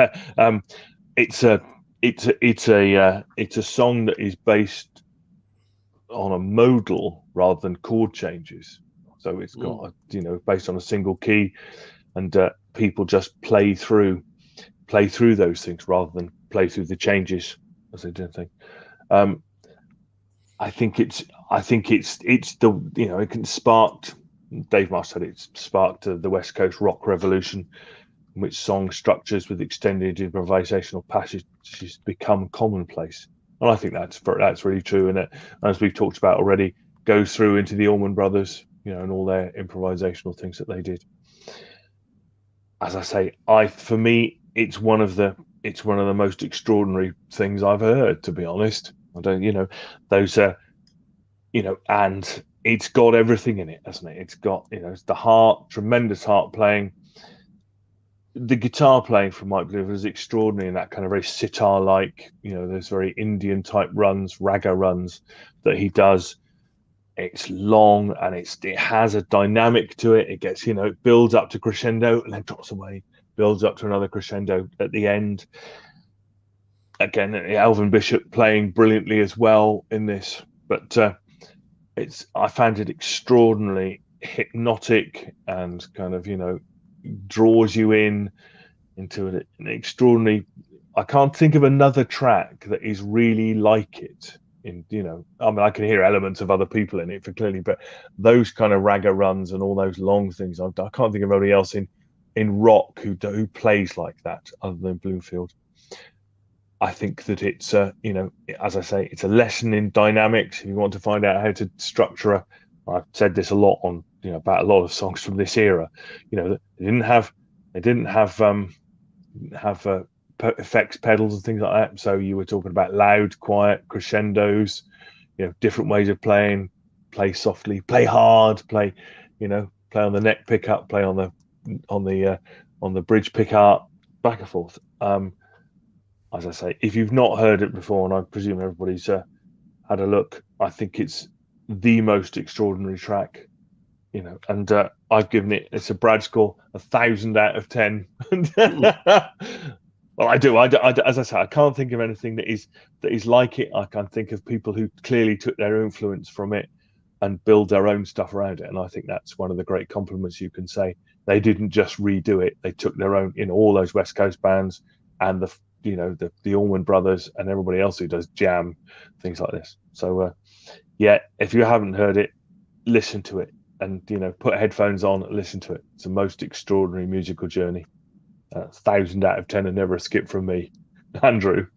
It's a song that is based on a modal rather than chord changes. So it's got based on a single key, and people just play through those things rather than play through the changes as they do thing. I think it's the it can sparked. Dave Marsh said it sparked the West Coast rock revolution, in which song structures with extended improvisational passages become commonplace. And I think that's really true. And as we've talked about already, goes through into the Allman Brothers, and all their improvisational things that they did. As I say, for me, it's one of the most extraordinary things I've heard, to be honest. I don't, those and it's got everything in it, hasn't it? It's got, it's the heart, tremendous heart playing. The guitar playing from Mike Bloomfield is extraordinary in that kind of very sitar-like, those very Indian type runs, raga runs that he does. It's long and it has a dynamic to it. It gets, it builds up to crescendo and then drops away, builds up to another crescendo at the end. Again, Alvin Bishop playing brilliantly as well in this, but I found it extraordinarily hypnotic and kind of, draws you into an extraordinary. I can't think of another track that is really like it. I can hear elements of other people in it, clearly, but those kind of raga runs and all those long things, I can't think of anybody else in rock who plays like that other than Bloomfield. I think that it's as I say, it's a lesson in dynamics. If you want to find out how to structure I've said this a lot on about a lot of songs from this era. They didn't have effects pedals and things like that. So you were talking about loud, quiet, crescendos, different ways of playing. Play softly, play hard, play on the neck pickup, play on the bridge pickup, back and forth. As I say, if you've not heard it before, and I presume everybody's had a look, I think it's the most extraordinary track, and I've given it's a Brad score, 1,000 out of 10. Well, I do. As I say, I can't think of anything that is like it. I can think of people who clearly took their influence from it and build their own stuff around it. And I think that's one of the great compliments you can say. They didn't just redo it; they took their own. All those West Coast bands and the Allman Brothers and everybody else who does jam things like this. So if you haven't heard it, listen to it, and put headphones on and listen to it. It's the most extraordinary musical journey. 1,000 out of 10 and never a skip from me. Andrew.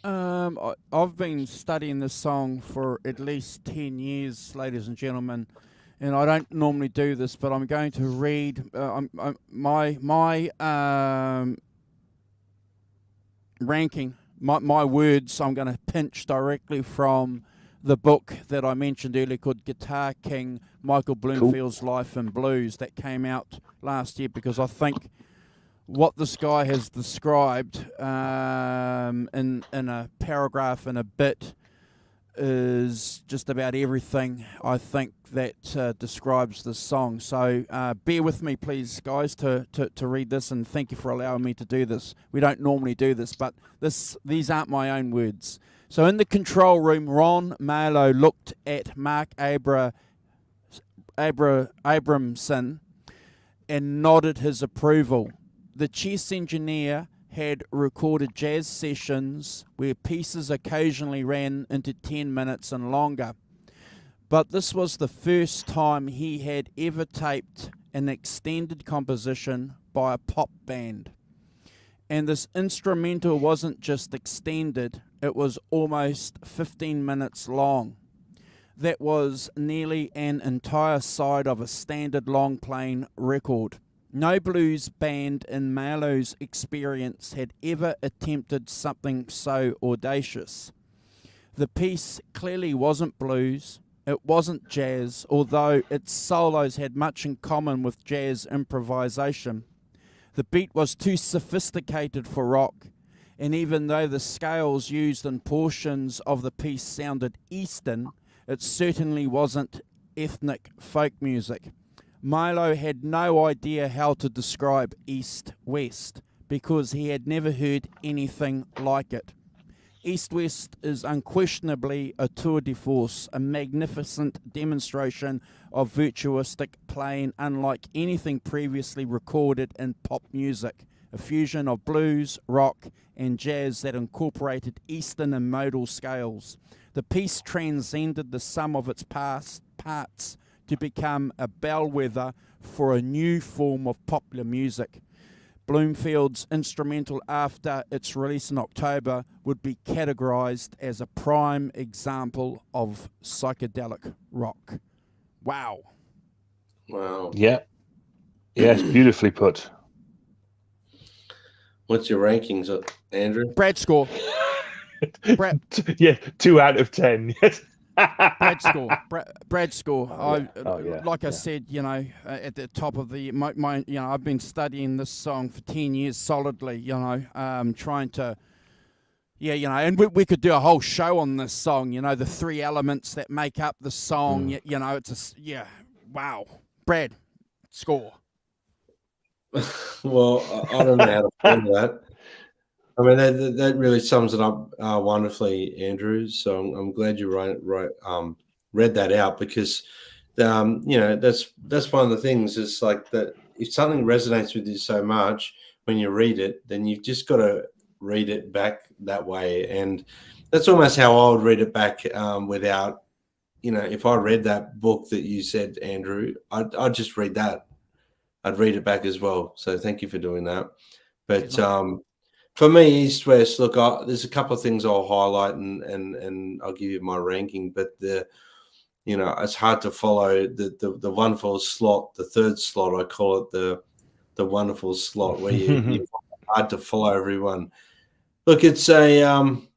I've been studying this song for at least 10 years, ladies and gentlemen, and I don't normally do this, but I'm going to read my ranking, my words. I'm going to pinch directly from the book that I mentioned earlier called Guitar King, Michael Bloomfield's Life and Blues, that came out last year, because I think what this guy has described in a paragraph and a bit is just about everything I think that describes this song. So bear with me, please, guys, to read this, and thank you for allowing me to do this. We don't normally do this, but these aren't my own words. So in the control room, Ron Malo looked at Mark Abramson and nodded his approval. The chess engineer had recorded jazz sessions where pieces occasionally ran into 10 minutes and longer. But this was the first time he had ever taped an extended composition by a pop band. And this instrumental wasn't just extended, it was almost 15 minutes long. That was nearly an entire side of a standard long-playing record. No blues band in Malo's experience had ever attempted something so audacious. The piece clearly wasn't blues, it wasn't jazz, although its solos had much in common with jazz improvisation. The beat was too sophisticated for rock, and even though the scales used in portions of the piece sounded Eastern, it certainly wasn't ethnic folk music. Milo had no idea how to describe East-West because he had never heard anything like it. East-West is unquestionably a tour de force, a magnificent demonstration of virtuosic playing unlike anything previously recorded in pop music, a fusion of blues, rock, and jazz that incorporated Eastern and modal scales. The piece transcended the sum of its parts to become a bellwether for a new form of popular music. Bloomfield's instrumental, after its release in October, would be categorized as a prime example of psychedelic rock. Wow. Wow. Yeah. Yes, beautifully put. What's your rankings, Andrew? Brad score. Brad. Yeah, 2 out of 10. Yes. Brad score. Brad score. I said, at the top of the my I've been studying this song for 10 years solidly. Trying to, and we could do a whole show on this song. The 3 elements that make up the song. It's wow. Brad score. Well, I don't know how to follow that. I mean, that really sums it up wonderfully, Andrew. So I'm glad you read that out, because, that's one of the things. Is like that if something resonates with you so much when you read it, then you've just got to read it back that way. And that's almost how I would read it back without, if I read that book that you said, Andrew, I'd just read that. I'd read it back as well. So thank you for doing that. But for me, East West, look, there's a couple of things I'll highlight and I'll give you my ranking. But it's hard to follow the wonderful slot, the third slot. I call it the wonderful slot, where you hard to follow everyone. Look, it's on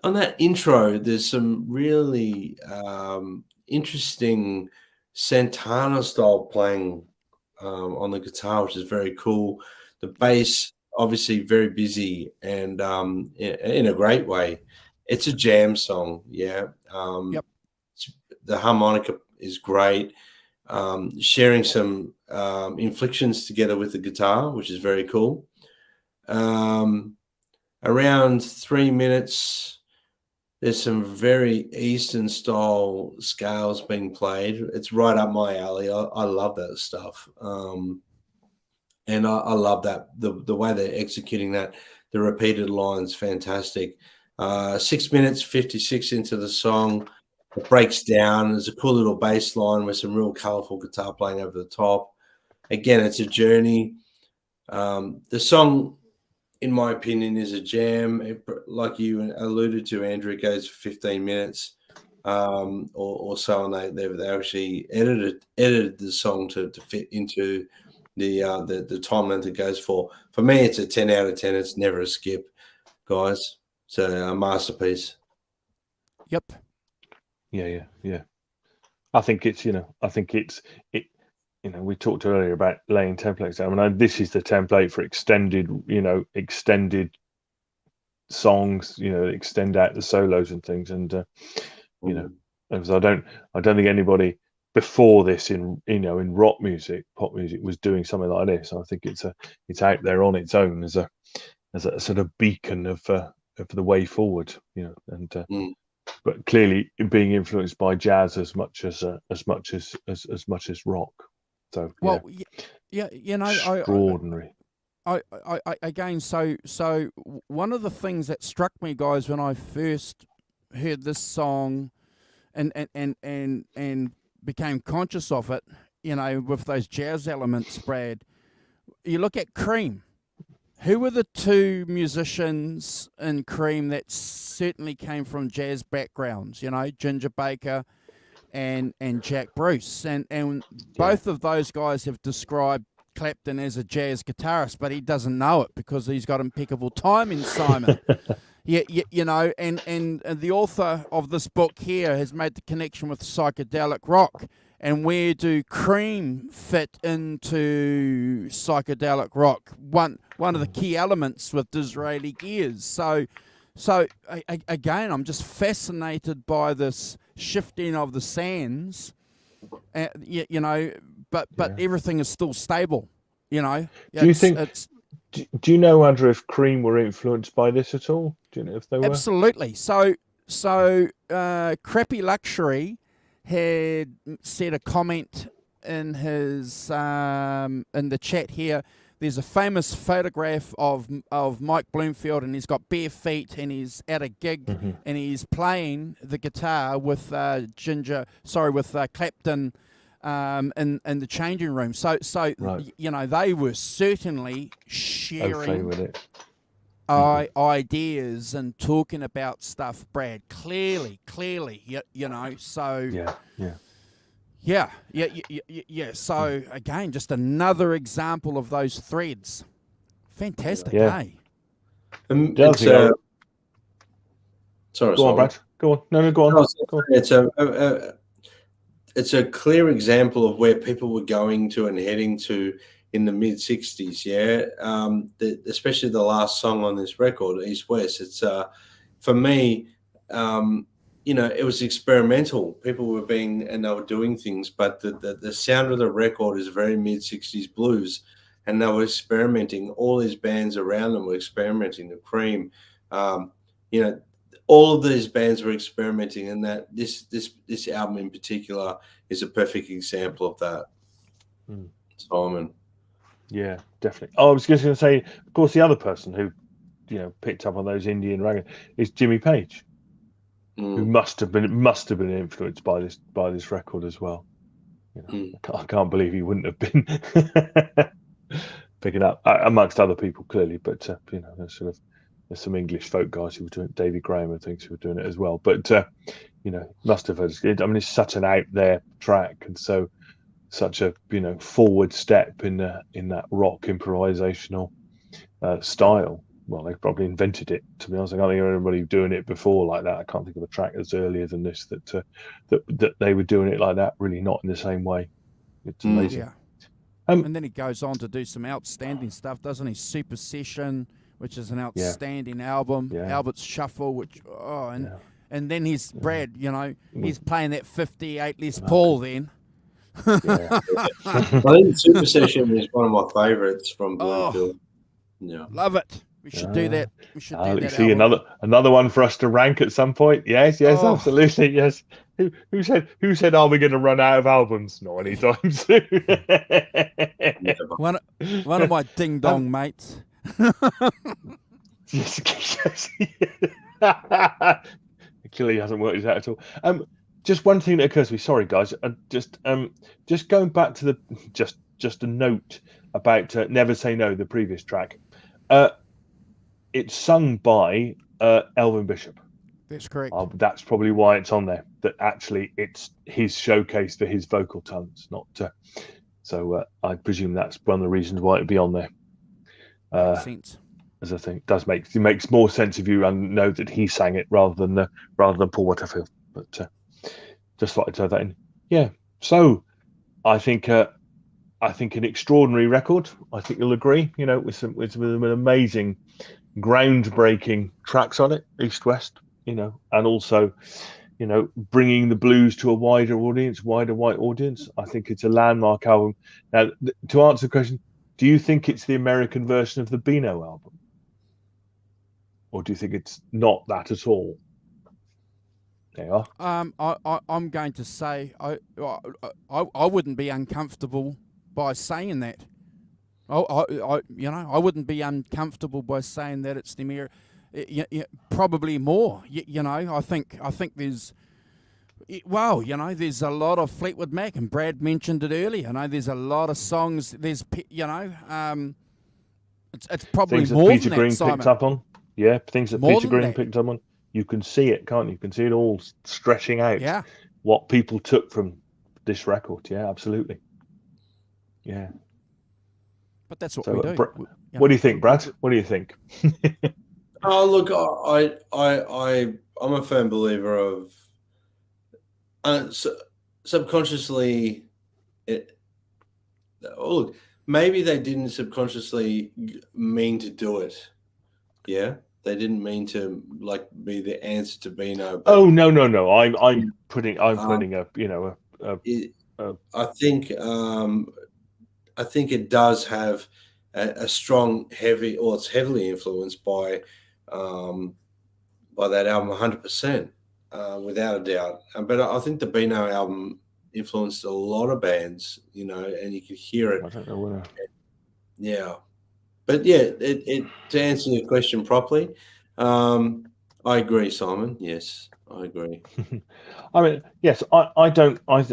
that intro. There's some really interesting Santana style playing on the guitar, which is very cool. The bass, obviously, very busy and in a great way. It's a jam song, yeah. Yep. The harmonica is great. Sharing some inflections together with the guitar, which is very cool. Around 3 minutes, there's some very Eastern style scales being played. It's right up my alley. I love that stuff. And I love that the way they're executing that. The repeated lines, fantastic. 6 minutes 56 into the song, it breaks down. There's a cool little bass line with some real colorful guitar playing over the top. Again, it's a journey. The song, in my opinion, is a jam. Like you alluded to, Andrew, it goes for 15 minutes or so, and they actually edited the song to fit into the time length it goes for. For me, it's a 10 out of 10. It's never a skip, guys. So a masterpiece. Yep. Yeah. I think it's we talked earlier about laying templates down. I mean, this is the template for extended songs, extend out the solos and things. And because I don't think anybody before this in rock music, pop music, was doing something like this. I think it's out there on its own as a sort of beacon of the way forward, but clearly being influenced by jazz as much as rock. So extraordinary. I again, so one of the things that struck me, guys, when I first heard this song and became conscious of it, with those jazz elements, Brad, you look at Cream. Who were the two musicians in Cream that certainly came from jazz backgrounds? Ginger Baker and Jack Bruce, and both of those guys have described Clapton as a jazz guitarist, but he doesn't know it because he's got impeccable timing, Simon. And the author of this book here has made the connection with psychedelic rock. And where do Cream fit into psychedelic rock? One of the key elements with Disraeli Gears. So again, I'm just fascinated by this shifting of the sands. But everything is still stable. Do you think? Do you know, Andrew, if Cream were influenced by this at all? Do you know if they were? Absolutely. So Crappy Luxury had said a comment in his in the chat here. There's a famous photograph of Mike Bloomfield, and he's got bare feet, and he's at a gig, and he's playing the guitar with Clapton in the changing room. So right. They were certainly sharing with it. Ideas and talking about stuff, Brad. Clearly, so yeah. So again, just another example of those threads. Fantastic, eh? Sorry, go on, Brad. Go on. No, go on. It's a clear example of where people were going to and heading to in the mid 60s, especially the last song on this record, East West. It's for me, it was experimental. People were they were doing things, but the sound of the record is very mid 60s blues, and they were experimenting. All these bands around them were experimenting. The Cream, all of these bands were experimenting, and that this album in particular is a perfect example of that. Simon. Yeah, definitely. Oh, I was just going to say, of course, the other person who, picked up on those Indian ragging is Jimmy Page, who must have been influenced by this record as well. I can't believe he wouldn't have been picking up amongst other people, clearly. But there's some English folk guys who were doing it. David Graham, I think, who were doing it as well. But must have. It's such an out there track, and so. Such a forward step in that rock improvisational style. Well, they probably invented it. To be honest, I can't think of anybody doing it before like that. I can't think of a track that's earlier than this that they were doing it like that. Really, not in the same way. It's amazing. And then he goes on to do some outstanding stuff, doesn't he? Super Session, which is an outstanding album. Albert's Shuffle, which and then he's Brad. You know, he's playing that 58 Les Paul then. I think Super Session is one of my favourites from Bluefield. Yeah, love it. We should do that. We should do that. See another one for us to rank at some point. Yes, absolutely. Yes. Who said are we going to run out of albums? Not anytime soon. One of my ding dong mates. Clearly hasn't worked it out at all. Just one thing that occurs to me. Sorry, guys. Just going back to the just a note about Never Say No, the previous track. It's sung by Elvin Bishop. That's correct. That's probably why it's on there. That actually it's his showcase for his vocal talents, not. So I presume that's one of the reasons why it'd be on there. Makes sense. As I think it makes more sense if you know that he sang it rather than Paul Butterfield. But just thought I'd throw that in. Yeah. So I think an extraordinary record. I think you'll agree. You know, with an amazing, groundbreaking tracks on it, East West. You know, and also, you know, bringing the blues to a wider white audience. I think it's a landmark album. Now, to answer the question, do you think it's the American version of the Beano album? Or do you think it's not that at all? There you are. I'm going to say I wouldn't be uncomfortable by saying that. I wouldn't be uncomfortable by saying that it's the American. Probably more. I think there's. Well, there's a lot of Fleetwood Mac, and Brad mentioned it earlier. There's a lot of songs. There's, it's probably things more that Peter than Green that, Simon. picked up on. Yeah, things that More Peter than Green that. picked up on. You can see it, can't you? You can see it all stretching out. Yeah. What people took from this record. Yeah, absolutely. Yeah. But that's what we do. What do you think, Brad? What do you think? Oh, look, I'm a firm believer of subconsciously. Look, maybe they didn't subconsciously mean to do it. Yeah, they didn't mean to be the answer to Beano. Oh no! I'm putting a I think it does have a strong, heavy, or it's heavily influenced by that album 100%, without a doubt. But I think the Beano album influenced a lot of bands, and you could hear it. I don't know whether. Yeah. But yeah, to answer your question properly, I agree, Simon. Yes, I agree. I mean, yes, I don't. I'm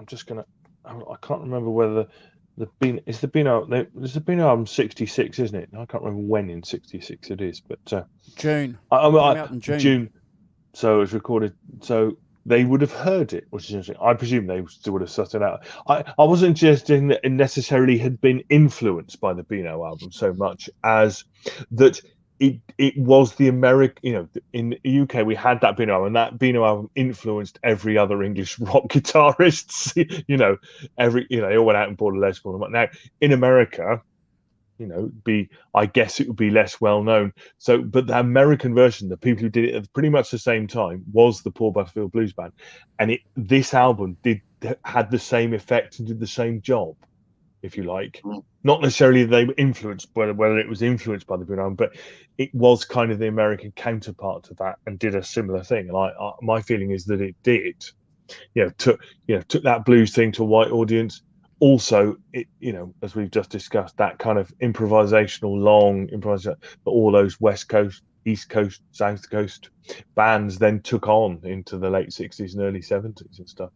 just gonna. I can't remember whether the Beano album 66, isn't it? I can't remember when in 66 it is, but June. Out in June. So it was recorded. So they would have heard it, which is interesting. I presume they would have sussed it out. I wasn't just in that it necessarily had been influenced by the Beano album so much as that it was the American, in the UK we had that Beano album, and that Beano album influenced every other English rock guitarist. They all went out and bought a Les Paul. Now in America, I guess it would be less well known. So, but the American version, the people who did it at pretty much the same time, was the Paul Butterfield Blues Band, and this album had the same effect and did the same job, if you like. Not necessarily they were influenced, whether it was influenced by the Beano album, but it was kind of the American counterpart to that and did a similar thing. And my feeling is that it did, took that blues thing to a white audience. Also, as we've just discussed, that kind of long improvisation, but all those West Coast, East Coast, South Coast bands then took on into the late 60s and early 70s and stuff,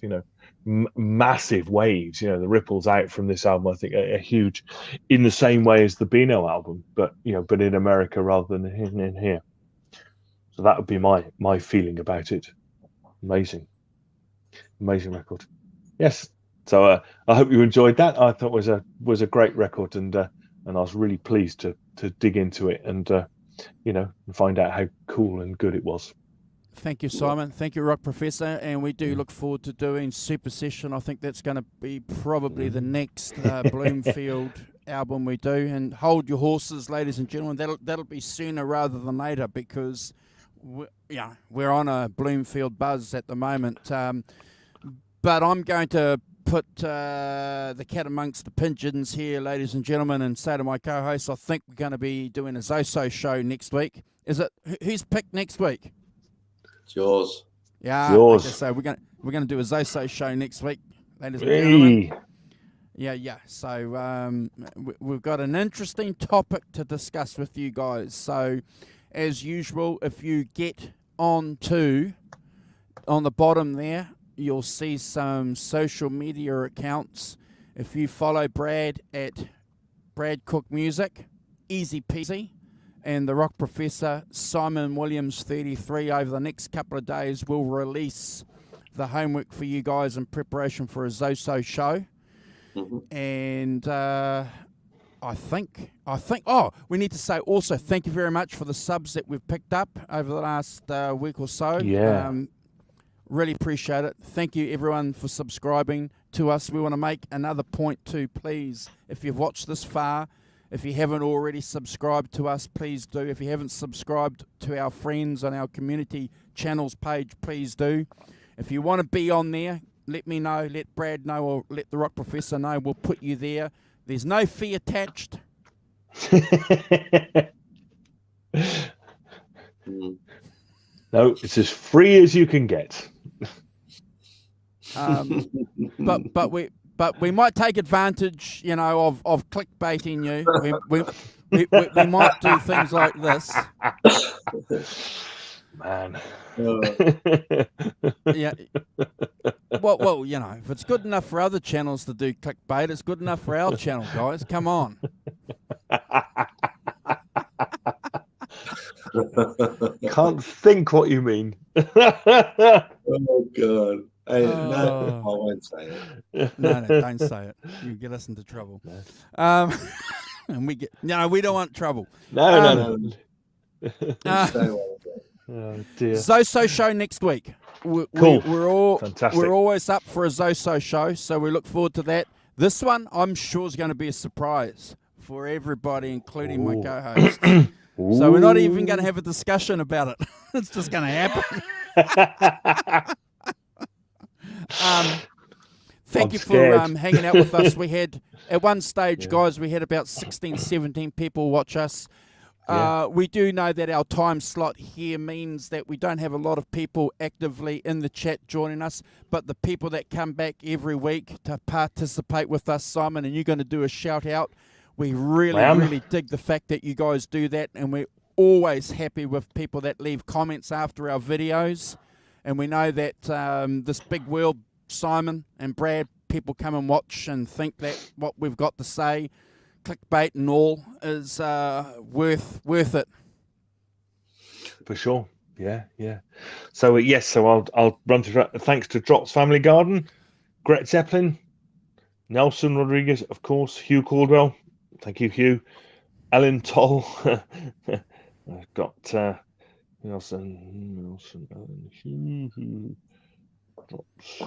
massive waves, the ripples out from this album, I think are huge in the same way as the Beano album, but in America rather than in here. So that would be my feeling about it. Amazing record. Yes. So I hope you enjoyed that. I thought it was a great record, and I was really pleased to dig into it and find out how cool and good it was. Thank you, Simon. Thank you, Rock Professor. And we do look forward to doing Super Session. I think that's going to be probably the next Bloomfield album we do. And hold your horses, ladies and gentlemen. That'll be sooner rather than later, because we're on a Bloomfield buzz at the moment. But I'm going to put the cat amongst the pigeons here, ladies and gentlemen, and say to my co-host, I think we're going to be doing a Zoso show next week. Is it? Who's picked next week? It's yours. Yeah, yours. Okay, so we're gonna do a Zoso show next week, ladies and gentlemen. Yeah. So we've got an interesting topic to discuss with you guys. So, as usual, if you get on the bottom there, you'll see some social media accounts. If you follow Brad at Brad Cook Music, easy peasy. And the Rock Professor, Simon Williams 33, over the next couple of days will release the homework for you guys in preparation for a Zoso show. Mm-hmm. And I think, we need to say also thank you very much for the subs that we've picked up over the last week or so. Yeah. Really appreciate it. Thank you, everyone, for subscribing to us. We want to make another point too, please, if you've watched this far. If you haven't already subscribed to us, please do. If you haven't subscribed to our friends on our community channels page, please do. If you want to be on there, let me know, let Brad know, or let the Rock Professor know. We'll put you there. There's no fee attached. No, it's as free as you can get. But we might take advantage, of clickbaiting you. We might do things like this. Man. Yeah. Well, if it's good enough for other channels to do clickbait, it's good enough for our channel, guys. Come on. Can't think what you mean. Oh, God. No, I won't say it. No, don't say it. You get us into trouble. And we don't want trouble. No. Oh, dear. Zoso show next week. Cool. Fantastic. We're always up for a Zoso show, so we look forward to that. This one, I'm sure, is going to be a surprise for everybody, including my co-hosts. So we're not even going to have a discussion about it. It's just going to happen. Thank you for hanging out with us. We had, at one stage, guys, we had about 16, 17 people watch us. We do know that our time slot here means that we don't have a lot of people actively in the chat joining us, but the people that come back every week to participate with us, Simon, and you're going to do a shout out. We really dig the fact that you guys do that, and we're always happy with people that leave comments after our videos. And we know that this big world, Simon and Brad, people come and watch and think that what we've got to say, clickbait and all, is worth it. For sure. Yeah. So I'll run through. Thanks to Drops Family Garden, Gret Zeppelin, Nelson Rodriguez, of course, Hugh Caldwell. Thank you, Hugh. Ellen Toll. I've got Nelson, Ellen, Drops,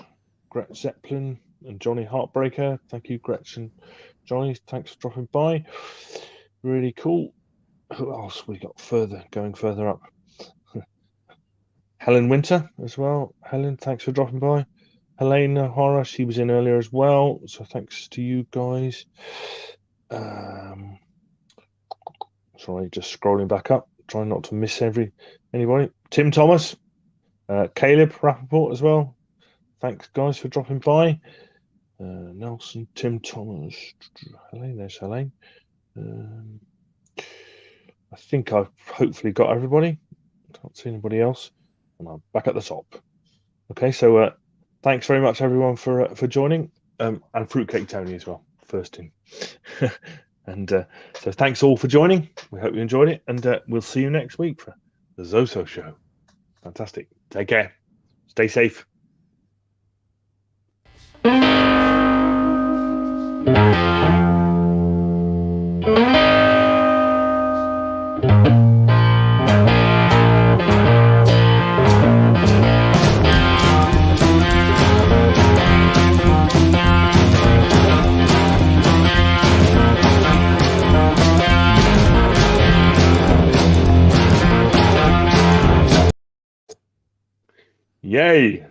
Gret Zeppelin, and Johnny Heartbreaker. Thank you, Gretchen. Johnny, thanks for dropping by. Really cool. Who else we got going further up? Helen Winter as well. Helen, thanks for dropping by. Helena Hora, she was in earlier as well. So thanks to you guys. Sorry, just scrolling back up. Trying not to miss anybody. Tim Thomas. Caleb Rappaport as well. Thanks, guys, for dropping by. Nelson, Tim Thomas, Helene, there's Helene. I think I've hopefully got everybody. Can't see anybody else. And I'm back at the top. Okay, so thanks very much, everyone, for joining. And Fruitcake Tony as well, first in. And so thanks all for joining. We hope you enjoyed it. And we'll see you next week for the Zoso Show. Fantastic. Take care. Stay safe. Yay!